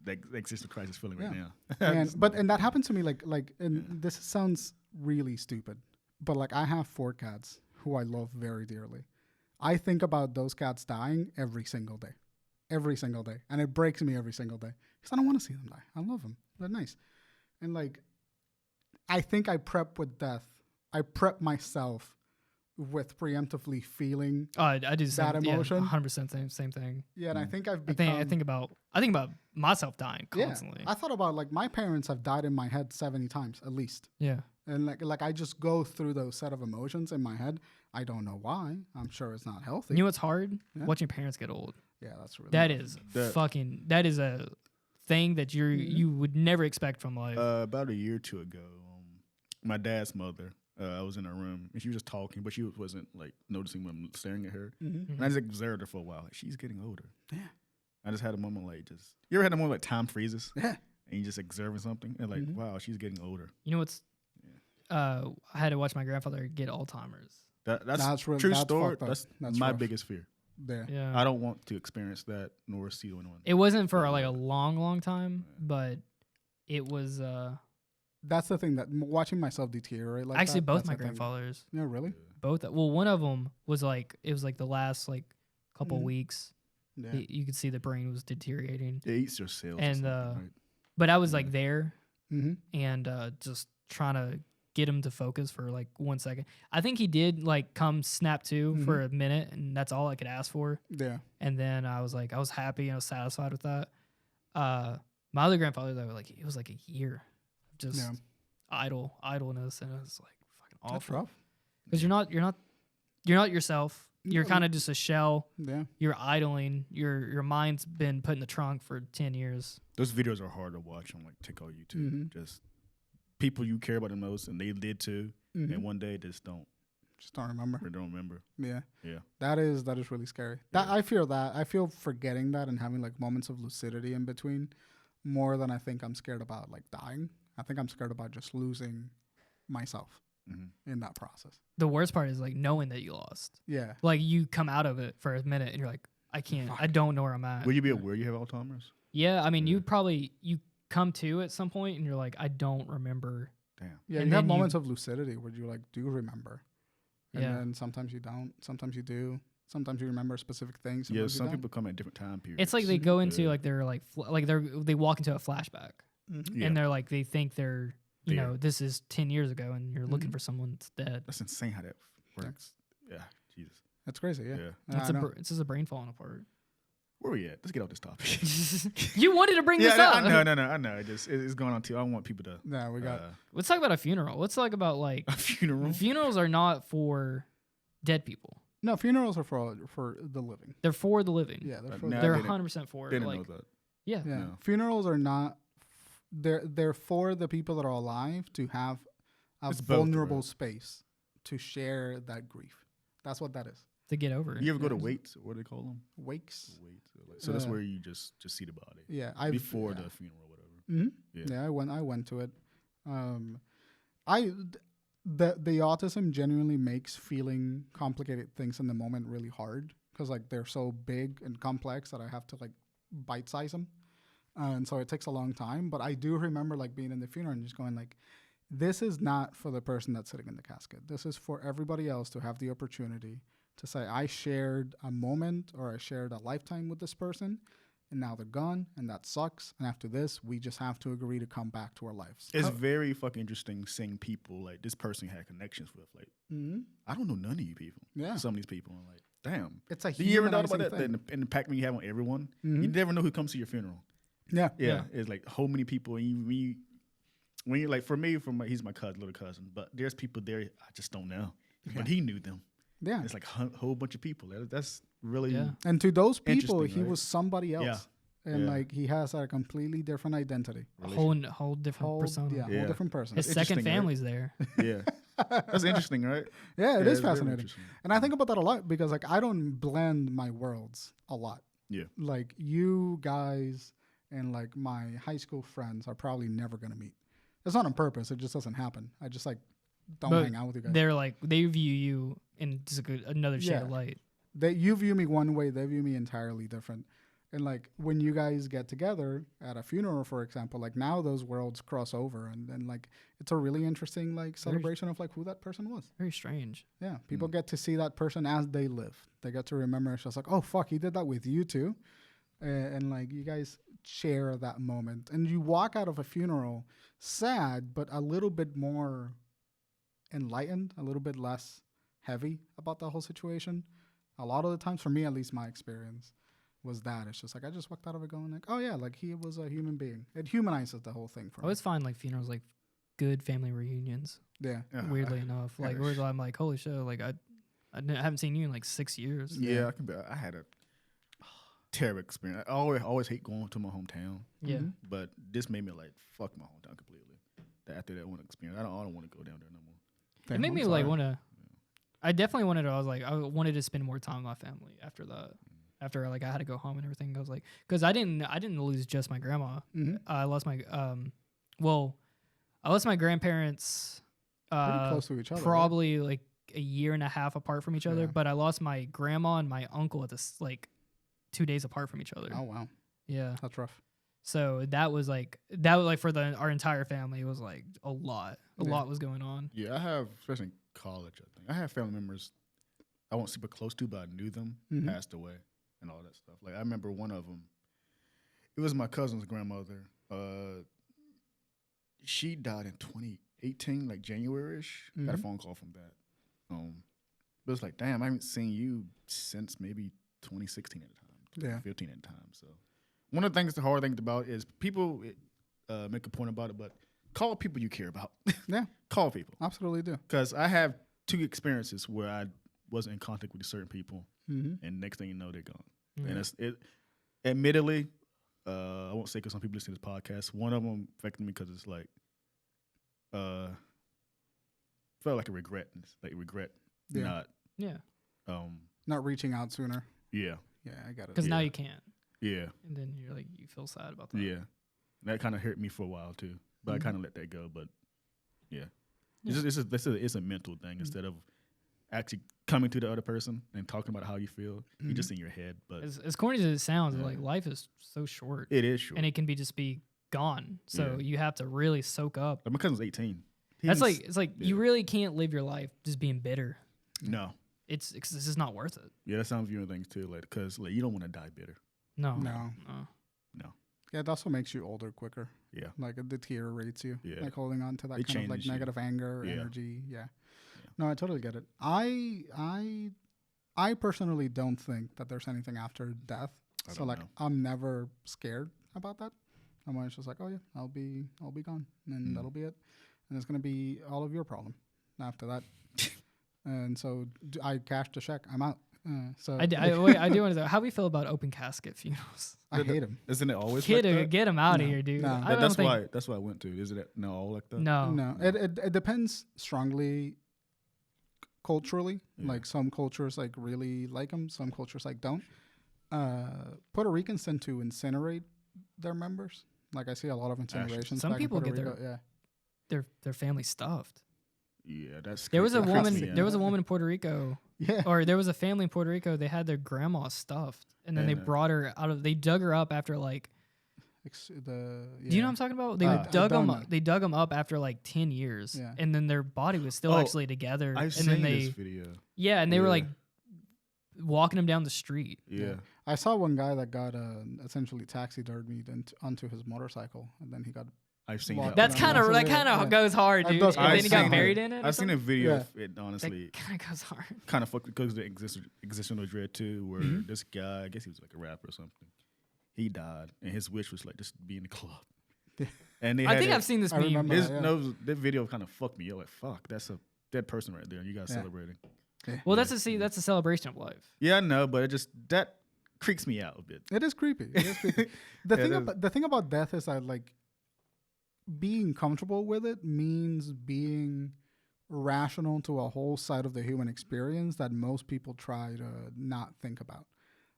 that existential crisis feeling right now. and that happened to me this sounds really stupid, but like I have 4 cats who I love very dearly. I think about those cats dying every single day. And it breaks me every single day because I don't want to see them die. I love them. They're nice. And like, I think I prep with death. I prep myself with preemptively feeling I do that emotion. 100% same thing. Yeah, and I think I've become... I think about myself dying constantly. Yeah, I thought about like my parents have died in my head 70 times at least. Yeah. And like I just go through those set of emotions in my head. I don't know why. I'm sure it's not healthy. You know what's hard? Watching parents get old. Yeah, that's really that is a thing that you would never expect from life? About a year or two ago, my dad's mother. I was in her room and she was just talking, but she wasn't like noticing when I'm staring at her. Mm-hmm. And I just observed her for a while. Like, she's getting older. Yeah. I just had a moment like just. You ever had a moment like time freezes? Yeah. And you just observing something and like, wow, she's getting older. You know what's? I had to watch my grandfather get Alzheimer's. That's really, true that's story. fucked up. That's my rough. biggest fear. Yeah. I don't want to experience that nor see anyone. It wasn't for like a long time, but it was. That's the thing that watching myself deteriorate like actually that, both that's my the thing. grandfathers. Yeah, really? Both. Well, one of them was like it was like the last like couple weeks. Yeah. You could see the brain was deteriorating. It eats your cells. And right? but I was like there Mm-hmm. and just trying to get him to focus for like 1 second. I think he did like come snap to for a minute, and that's all I could ask for. Yeah. And then I was happy and I was satisfied with that. My other grandfather though, like it was like a year of just idleness, and it was like fucking awful. That's rough. Because you're not yourself. You're kind of just a shell. Yeah. You're idling. Your mind's been put in the trunk for 10 years. Those videos are hard to watch on like TikTok, YouTube. Just people you care about the most, and they did too. And one day just don't remember. They don't remember. Yeah. Yeah. That is really scary. That I feel that. I feel forgetting that and having like moments of lucidity in between more than I think I'm scared about like dying. I think I'm scared about just losing myself in that process. The worst part is like knowing that you lost. Yeah. Like you come out of it for a minute and you're like, I can't. I don't know where I'm at. Will you be aware you have Alzheimer's? Yeah. I mean, you come to at some point and you're like, I don't remember. Damn. Yeah. And You have then moments of lucidity where you like do remember. And Yeah. then sometimes you don't. Sometimes you do. Sometimes you remember specific things. Yeah, sometimes you some don't. people come at different time periods. It's like they go into like they're like they walk into a flashback Yeah. and they're like they think they're you Yeah. know this is 10 years ago and you're looking for someone that's dead. That's insane how that works. Yeah, Jesus. That's crazy. Yeah. Yeah. It's I know. it's just a brain falling apart. Where we at? Let's get off this topic. You wanted to bring this yeah, up. I know. It's going on too. I want people to. Yeah, we got. Let's talk about a funeral. Let's talk about like A funeral. funerals are not for dead people. No, funerals are for the living. They're for the living. Yeah, they're for No, They're I didn't- 100% for it. Didn't Like, know that. yeah. Yeah, No. funerals are not. They're for the people that are alive to have a It's both, vulnerable right? space to share that grief. That's what that is. To get over it. You ever go to waits? What do they call them? Wakes. Waits. So that's where you just see the body. Yeah, Before yeah. the funeral, or whatever. Mm-hmm. Yeah. Yeah, I went to it. The autism genuinely makes feeling complicated things in the moment really hard because like they're so big and complex that I have to like bite size them, and so it takes a long time. But I do remember like being in the funeral and just going like, this is not for the person that's sitting in the casket. This is for everybody else to have the opportunity to say I shared a moment or I shared a lifetime with this person. And now they're gone, and that sucks. And after this, we just have to agree to come back to our lives. It's very fucking interesting seeing people like this person had connections with. Like, I don't know none of you people. Yeah. Some of these people. I'm like, damn. It's a Do you ever thought about humanizing that? thing. The impact when you have on everyone? You never know who comes to your funeral. Yeah. Yeah. It's like how many people. And when you're like, for me, he's my little cousin, but there's people there I just don't know. But he knew them. Yeah. It's like a whole bunch of people. That's really. Yeah. And to those people, Interesting, he right? was somebody else. Yeah. And Yeah. like he has a completely different identity. A whole different persona. Yeah, Yeah. whole different person. His Interesting, second right? family's there. Yeah. That's interesting, right? Yeah, it Yeah, is it's very fascinating. interesting. And I think about that a lot because like I don't blend my worlds a lot. Yeah. Like you guys and like my high school friends are probably never gonna meet. It's not on purpose. It just doesn't happen. I just like don't But hang out with you guys. They're like they view you in just another shade of Yeah. light. You view me one way, they view me entirely different. And like when you guys get together at a funeral, for example, like now those worlds cross over and like it's a really interesting like celebration of like who that person was. Very strange. Yeah. People get to see that person as they live. They get to remember it's just like, oh fuck, he did that with you too. And like you guys share that moment. And you walk out of a funeral sad, but a little bit more enlightened, a little bit less heavy about the whole situation. A lot of the times, for me at least, my experience was that it's just like I just walked out of it going like, oh yeah, like he was a human being. It humanizes the whole thing for I me. always find like funerals like good family reunions. Yeah. Weirdly enough, like where I'm like, holy shit, like I haven't seen you in like 6 years. Yeah, I had a terrible experience. I always hate going to my hometown. Yeah. But this made me like fuck my hometown completely. After that one experience, I don't want to go down there no more. It made me like want to. I definitely wanted to. I wanted to spend more time with my family after that. After like I had to go home and everything, I was like, because I didn't lose just my grandma. I lost my I lost my grandparents. Pretty close to each other. Probably like a year and a half apart from each other. Yeah. But I lost my grandma and my uncle at this like 2 days apart from each other. Oh wow. Yeah. That's rough. So that was like for our entire family. It was like a lot. A lot was going on. Yeah, I have, especially in college, I think. I have family members I wasn't super close to, but I knew them, passed away, and all that stuff. Like, I remember one of them. It was my cousin's grandmother. She died in 2018, like January-ish. Got a phone call from that. But it was like, damn, I haven't seen you since maybe 2016 at the time, 2015 at the time. So one of the things, the hard things about is people make a point about it, but call people you care about. Yeah. Call people. Absolutely do. Because I have 2 experiences where I wasn't in contact with certain people, and next thing you know, they're gone. And admittedly, I won't say because some people listen to this podcast, one of them affected me because it's like, felt like a regret. Not reaching out sooner. Yeah. Yeah, I got it. Because now you can't. Yeah. And then you're like, you feel sad about that. Yeah. That kind of hurt me for a while too, but I kind of let that go. But yeah. It's a mental thing instead of actually coming to the other person and talking about how you feel. You're just in your head. But as corny as it sounds, like life is so short. It is short, and it can be gone. So you have to really soak up. But my cousin's 18. It's like you really can't live your life just being bitter. No, it's just not worth it. Yeah, that's how I'm viewing things too. Like, because like you don't want to die bitter. No. Yeah, it also makes you older quicker. Yeah, like it deteriorates you. Yeah, like holding on to that kind of like negative anger, energy. Yeah. No, I totally get it. I personally don't think that there's anything after death. So like I'm never scared about that. I'm always just like, oh yeah, I'll be gone, and that'll be it, and it's gonna be all of your problem after that. And so I cashed a check. I'm out. So I do want to know how we feel about open casket funerals. I hate them. Isn't it always get like that? Them out of here, dude. No. That's why I went to. Isn't it all like that? No. It depends strongly culturally. Yeah. Like some cultures like really like them. Some cultures like don't. Puerto Ricans tend to incinerate their members. Like I see a lot of incinerations. Some people get their family stuffed. Yeah, that's. There was a woman. There was a woman in Puerto Rico. Yeah. Or there was a family in Puerto Rico. They had their grandma stuffed, and then they brought her out of. They dug her up after like. Do you know what I'm talking about? They dug them up after like 10 years, and then their body was still actually together. I've seen this video. Yeah, and they were like walking them down the street. Yeah. I saw one guy that got essentially taxidermied onto his motorcycle, and then he got. I've seen that. That's kind of goes hard, dude. And then he got buried in it. I've seen a video of it, honestly. It kind of goes hard. Kind of fucked because the existential dread too, where this guy, I guess he was like a rapper or something, he died, and his wish was like just be in the club. And I think I've seen this meme. That video kind of fucked me. You're like, fuck, that's a dead person right there, and you guys celebrating. Well, that's a celebration of life. Yeah, I know, but that creeps me out a bit. It is creepy. The thing about death is that like. Being comfortable with it means being rational to a whole side of the human experience that most people try to not think about.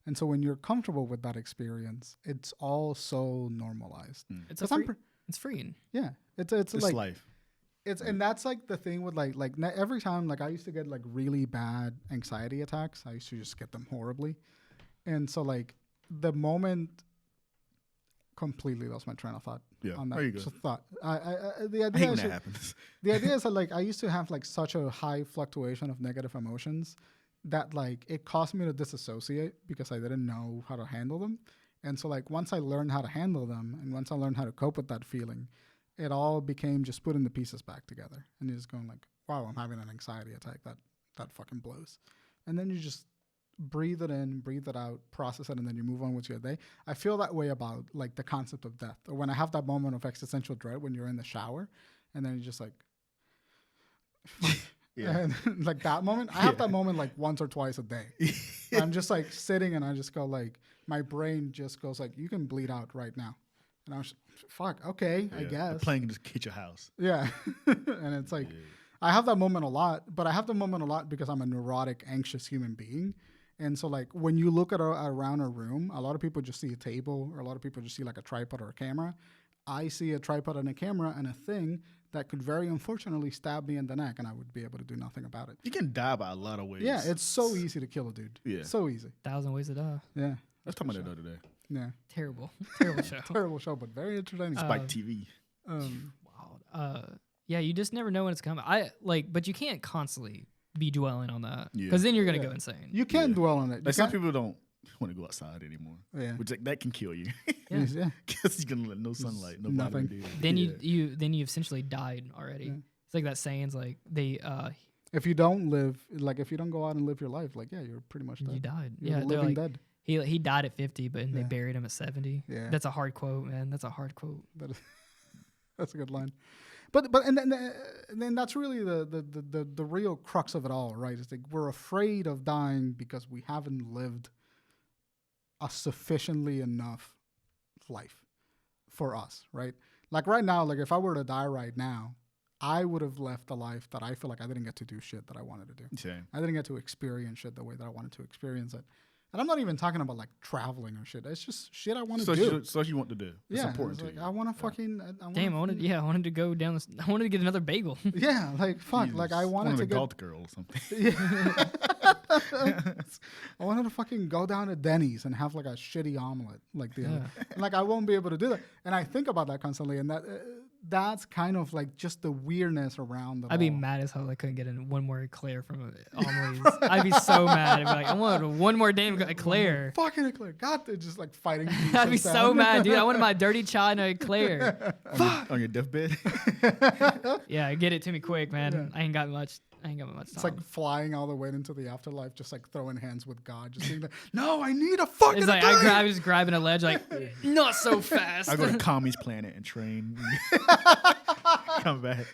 And so when you're comfortable with that experience, it's all so normalized. It's freeing. Yeah. It's like life. And that's like the thing with like every time like I used to get like really bad anxiety attacks. I used to just get them horribly. And so like the moment completely lost my train of thought. Yeah, on that. There you go. The idea I hate when that happens. The idea is that like I used to have like such a high fluctuation of negative emotions that like it caused me to disassociate because I didn't know how to handle them. And so like once I learned how to handle them and once I learned how to cope with that feeling, it all became just putting the pieces back together. And you're just going like, wow, I'm having an anxiety attack that fucking blows. And then you just breathe it in, breathe it out, process it, and then you move on with your day. I feel that way about like the concept of death. Or when I have that moment of existential dread when you're in the shower and then you're just like, and like that moment. I have that moment like once or twice a day. I'm just like sitting and I just go like, my brain just goes like, you can bleed out right now. And I was, fuck, okay, I guess. The plane can just hit your house. Yeah. And it's like, I have that moment a lot, but I have the moment a lot because I'm a neurotic, anxious human being. And so, like, when you look at around a room, a lot of people just see a table, or a lot of people just see like a tripod or a camera. I see a tripod and a camera and a thing that could very unfortunately stab me in the neck, and I would be able to do nothing about it. You can die by a lot of ways. Yeah, it's so easy to kill a dude. Yeah. So easy. 1,000 Ways to Die. Yeah. Let's talk about that the other day. Yeah. Terrible show. Terrible show, but very entertaining. Spike TV. Wow. Yeah, you just never know when it's coming. But you can't constantly be dwelling on that Yeah. because then you're gonna go insane. You can dwell on it. Like some people don't want to go outside anymore. Yeah. Which that can kill you. Yeah. Because you're gonna let no sunlight, no Nothing. vitamin D. Then you essentially died already. Yeah. It's like that saying's like they if you don't live, like if you don't go out and live your life, like you're pretty much dead. you died. You're Yeah, the they're living like dead. he died at 50, but they buried him at 70. Yeah. That's a hard quote, man. That's a hard quote. That's a good line. But and then that's really the real crux of it all, right? It's like we're afraid of dying because we haven't lived a sufficiently enough life for us, right? Like right now, like if I were to die right now, I would have left a life that I feel like I didn't get to do shit that I wanted to do. Same. I didn't get to experience shit the way that I wanted to experience it. And I'm not even talking about like traveling or shit. It's just shit I want to do. So you want to do. It's important like, to you. I want to fucking. Damn, I wanted to go down. I wanted to get another bagel. Yeah, like fuck, Jesus. like I wanted to a get. golf girl or something. Yeah. I wanted to fucking go down to Denny's and have like a shitty omelet, like the other. And, like I won't be able to do that. And I think about that constantly, and that's kind of like just the weirdness around the. I'd be mad as hell if I couldn't get in one more eclair from omelets. I'd be so mad. I'd be like, I want one more damn eclair. Fucking eclair. God, they're just like fighting. I'd be so mad, dude. I wanted my dirty chai and an eclair. on your deathbed. Yeah, get it to me quick, man. Yeah. I ain't got much time. It's like flying all the way into the afterlife, just like throwing hands with God, just being like, no, I need a fucking. It's like eclair. I was just grabbing a ledge, like not so fast. I go to Kami's planet and train. Come back.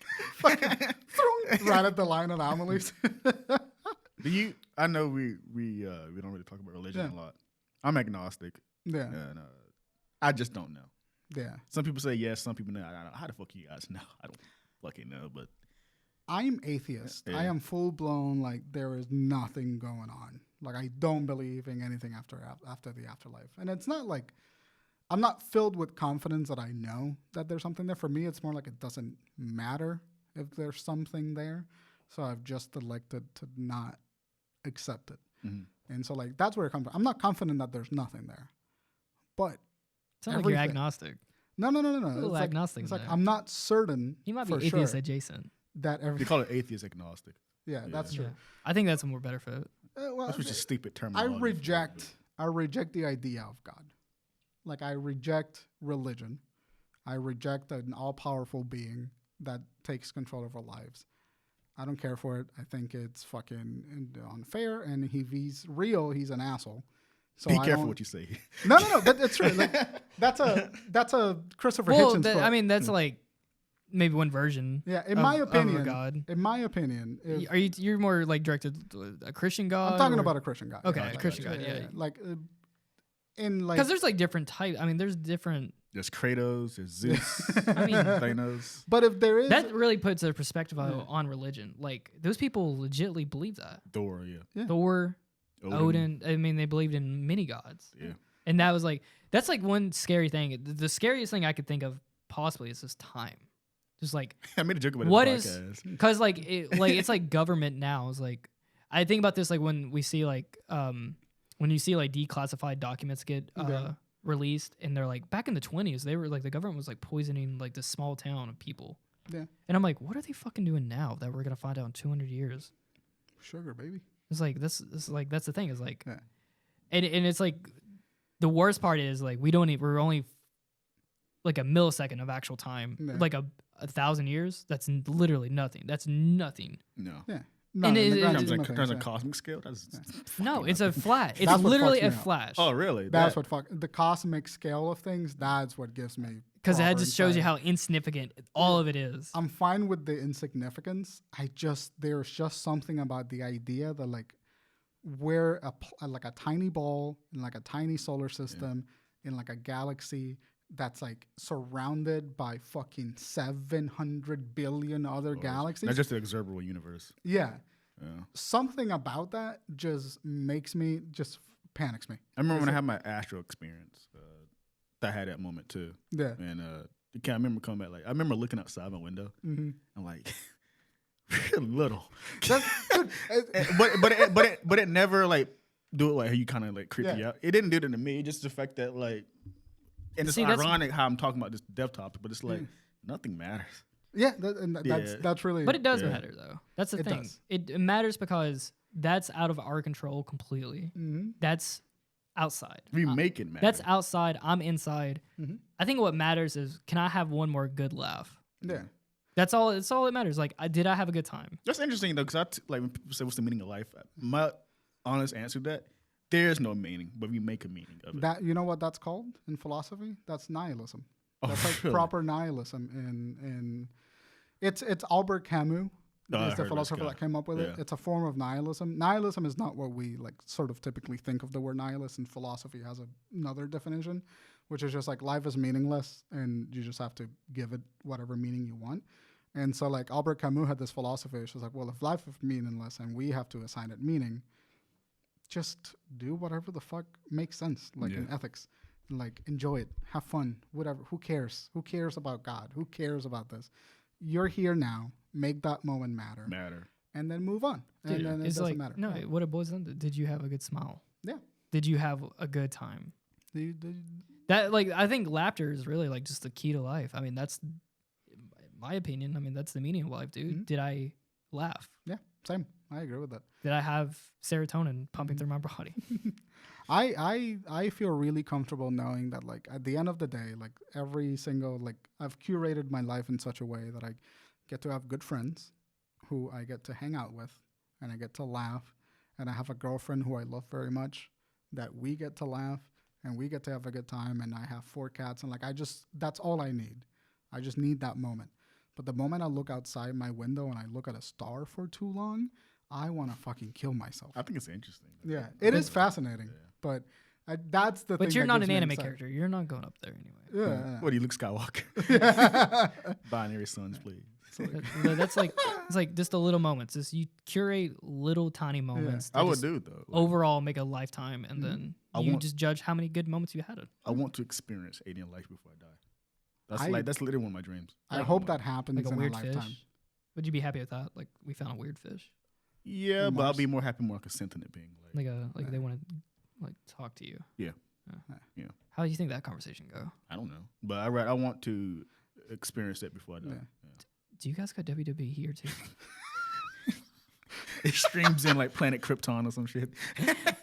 Right at the line of anomalies. I know we don't really talk about religion a lot. I'm agnostic. Yeah. And I just don't know. Yeah. Some people say yes, some people no. I don't know. How the fuck you guys know? I don't fucking know, but I'm atheist. Yeah. I am full blown, like there is nothing going on. Like I don't believe in anything after the afterlife. And it's not like I'm not filled with confidence that I know that there's something there. For me, it's more like it doesn't matter if there's something there. So I've just elected to not accept it. Mm-hmm. And so like that's where it comes from. I'm not confident that there's nothing there. But sounds like you're agnostic. No. A little it's agnostic. It's like I'm not certain. You might be atheist adjacent. That they call it atheist agnostic. Yeah, that's true. I think that's a more better fit. Well, that's just a stupid term. I reject the idea of God. Like I reject religion. I reject an all-powerful being that takes control of our lives. I don't care for it. I think it's fucking unfair. And if he's real, he's an asshole. So be careful what you say. No, but it's true. Like, that's a Christopher Hitchens quote. I mean, that's like maybe one version. Yeah, in my opinion, God. In my opinion, you're more like directed to a Christian God? I'm talking about a Christian God. Okay, a Christian God. Yeah. Like in like because there's like different types. I mean, there's different. There's Kratos. There's Zeus. I mean, Thanos. But if there is that really puts a perspective on religion. Like those people legitimately believe that. Thor. Yeah. Thor. Odin. I mean, they believed in many gods. Yeah. And that was like, that's like one scary thing. The scariest thing I could think of possibly is just time. Just like, I made a joke about what it. Is, because like, it's like government now is like, I think about this like when we see like, when you see like declassified documents get released and they're like, back in the 20s, they were like, the government was like poisoning like this small town of people. Yeah. And I'm like, what are they fucking doing now that we're going to find out in 200 years? Sugar, baby. It's like this is like that's the thing is like, and it's like the worst part is like we're only like a millisecond of actual time, like a 1,000 years. That's literally nothing. That's nothing. No. Yeah. No, and in terms of cosmic scale, that's no. It's a flash. It's literally a flash. Oh, really? That's what the cosmic scale of things. That's what gives me. Because that just shows you how insignificant all of it is. I'm fine with the insignificance. There's just something about the idea that like we're like a tiny ball in like a tiny solar system in like a galaxy that's like surrounded by fucking 700 billion other galaxies. Not just the observable universe. Yeah. Something about that just panics me. I remember when I had my astral experience. I had that moment too. Yeah. And I remember coming back. Like I remember looking outside my window. Mm-hmm. I'm like, little. but it never like do it like you kind of like creep you out. It didn't do that to me. Just the fact that like, and it's ironic how I'm talking about this death topic, but it's like nothing matters. Yeah, that's really. But it does matter though. That's the thing. Does. It matters because that's out of our control completely. Mm-hmm. That's outside. We make it matter. That's outside. I'm inside. Mm-hmm. I think what matters is, can I have one more good laugh? Yeah. That's all. It's all that matters. Like, did I have a good time? That's interesting though, because like when people say, "What's the meaning of life?" My honest answer to that, there's no meaning, but we make a meaning of it. That, you know what that's called in philosophy? That's nihilism. Oh, that's like really? proper nihilism. In it's Albert Camus. Is the philosopher that came up with it. It's a form of nihilism. Nihilism is not what we like sort of typically think of the word nihilist, and philosophy has another definition, which is just like life is meaningless and you just have to give it whatever meaning you want. And so like Albert Camus had this philosophy, which was like, well, if life is meaningless and we have to assign it meaning, just do whatever the fuck makes sense, like in ethics. Like enjoy it, have fun, whatever. Who cares? Who cares about God? Who cares about this? You're here now. Make that moment matter. And then move on. Dude, and then it it's doesn't like, matter. no, what it boils down to, did you have a good smile? Yeah. Did you have a good time? That, like, I think laughter is really like just the key to life. I mean, that's, in my opinion, I mean, that's the meaning of life, dude. Mm-hmm. Did I laugh? Yeah, same. I agree with that. Did I have serotonin pumping through my body? I feel really comfortable knowing that, like, at the end of the day, like, every single, like, I've curated my life in such a way that I get to have good friends who I get to hang out with, and I get to laugh, and I have a girlfriend who I love very much, that we get to laugh, and we get to have a good time, and I have 4 cats, and, like, that's all I need. I just need that moment. But the moment I look outside my window and I look at a star for too long, I want to fucking kill myself. I think it's interesting. Yeah, it is fascinating, but that's the thing. But you're not an anime character. You're not going up there anyway. Yeah. What, do you Luke Skywalker? Binary sons, please. That's like, it's like just the little moments. Just you curate little tiny moments. I would do it though. Like, overall, make a lifetime, and then you just judge how many good moments you had. I want to experience alien life before I die. That's literally one of my dreams. I hope that happens like a in weird a lifetime. Fish. Would you be happy with that? Like, we found a weird fish. Yeah, but I'll be more happy, more like a sentient being. Like they want to like talk to you. Yeah. How do you think that conversation go? I don't know, but I want to experience that before I die. Yeah. Do you guys got WWE here too? It streams in like Planet Krypton or some shit.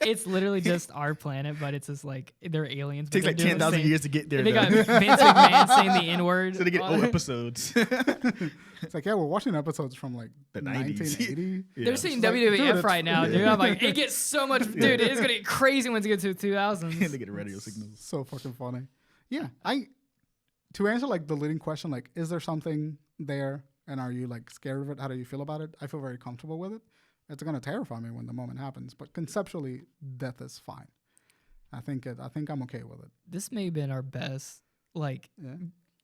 It's literally just our planet, but it's just like they're aliens. It takes like 10,000 years to get there. They got Vince McMahon saying the N-word. So they get old episodes. It's like, yeah, we're watching episodes from like the 1980. They're seeing WWF right now, dude. I'm like, it gets so much, dude. It's gonna get crazy once it gets to the 2000s. They get radio signals. So fucking funny. Yeah, to answer like the leading question, like, is there something there, and are you like scared of it? How do you feel about it? I feel very comfortable with it. It's gonna terrify me when the moment happens, but conceptually, death is fine. I think I'm okay with it. This may have been our best, like,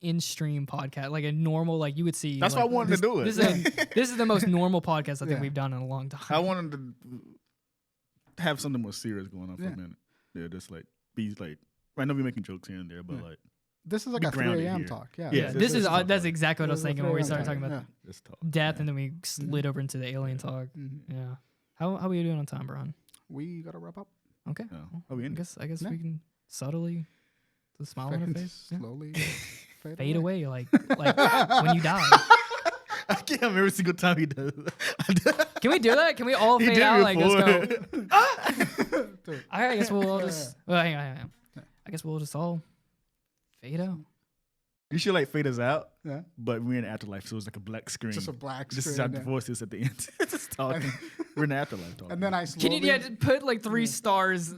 in-stream podcast, like a normal, like you would see. That's like, why I wanted to do it. This is the most normal podcast I think we've done in a long time. I wanted to have something more serious going on for a minute. Yeah, just like be like. I know we're making jokes here and there, but like. This is like a 3 a.m. talk. Yeah. That's exactly what I was thinking when we started talking about death, and then we slid over into the alien talk. Mm-hmm. Yeah. How are we doing on time, Bryan? We gotta wrap up. Okay. No. Are we in? I guess we can subtly, the smile on our face, slowly fade away, like when you die. I can't remember every single time he does. Can we do that? Can we all fade out? Like, let's go. All right. I guess we'll all just. Well, hang on. I guess we'll just all fade out. You should like fade us out. Yeah. But we're in the afterlife, so it's like a black screen. Just a black screen. This is our voices at the end. Just talking. We're in the afterlife talking. And then I slowly... Can you just put like 3 stars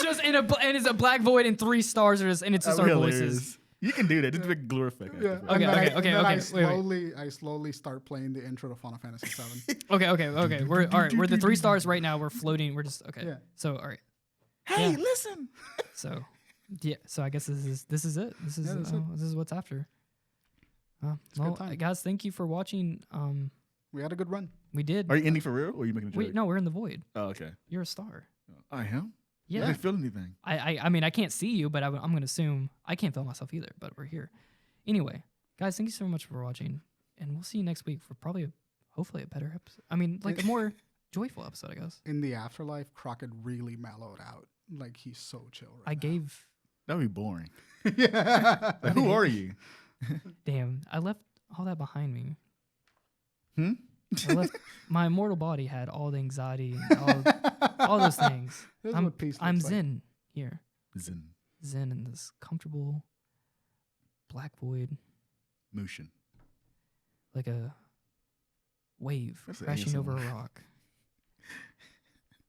just and it's a black void and 3 stars and it's just our voices. You can do that. Just make glue effect. Yeah. Okay. I slowly start playing the intro to Final Fantasy VII. Okay. We're all right. We're the 3 stars right now. We're floating. We're just okay. Yeah. So all right. Hey, listen. So yeah. So I guess this is it. This is what's after. Well, guys, thank you for watching. We had a good run. We did. Are you ending for real, or are you making a joke? No, we're in the void. Oh, okay. You're a star. I am. Yeah. I didn't feel anything. I mean, I can't see you, but I'm gonna assume I can't feel myself either. But we're here. Anyway, guys, thank you so much for watching, and we'll see you next week for probably, hopefully, a better episode. I mean, like a more joyful episode, I guess. In the afterlife, Crockett really mellowed out. Like he's so chill right now. That would be boring. Yeah. Like, who are you? Damn, I left all that behind me. Hmm? My immortal body had all the anxiety and all those things. I'm zen here. Zen in this comfortable black void. Motion. Like a wave crashing over a rock.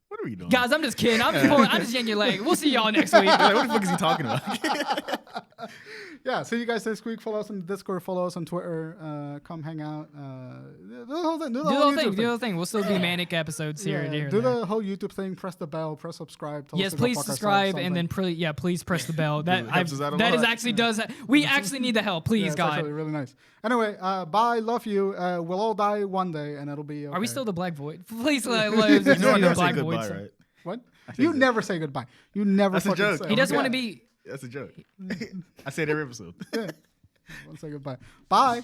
What are we doing? Guys, I'm just kidding. I'm just yanking your leg. We'll see y'all next week. Like, what the fuck is he talking about? Yeah, see you guys next week. Follow us on the Discord. Follow us on Twitter. Come hang out. Do the whole thing. Do the whole thing. We'll still do manic episodes here and here. Do the whole YouTube thing. Press the bell. Press subscribe. Yes, please subscribe and then please press the bell. That is actually does. We actually need the help. Please, God. Actually really nice. Anyway, bye. Love you. We'll all die one day, and it'll be okay. Are we still the Black Void? Please let us be the Black Void. Right? What? You never say goodbye. You never. That's a joke. He doesn't want to be. That's a joke. I say it every episode. Yeah. I'll say goodbye. Bye.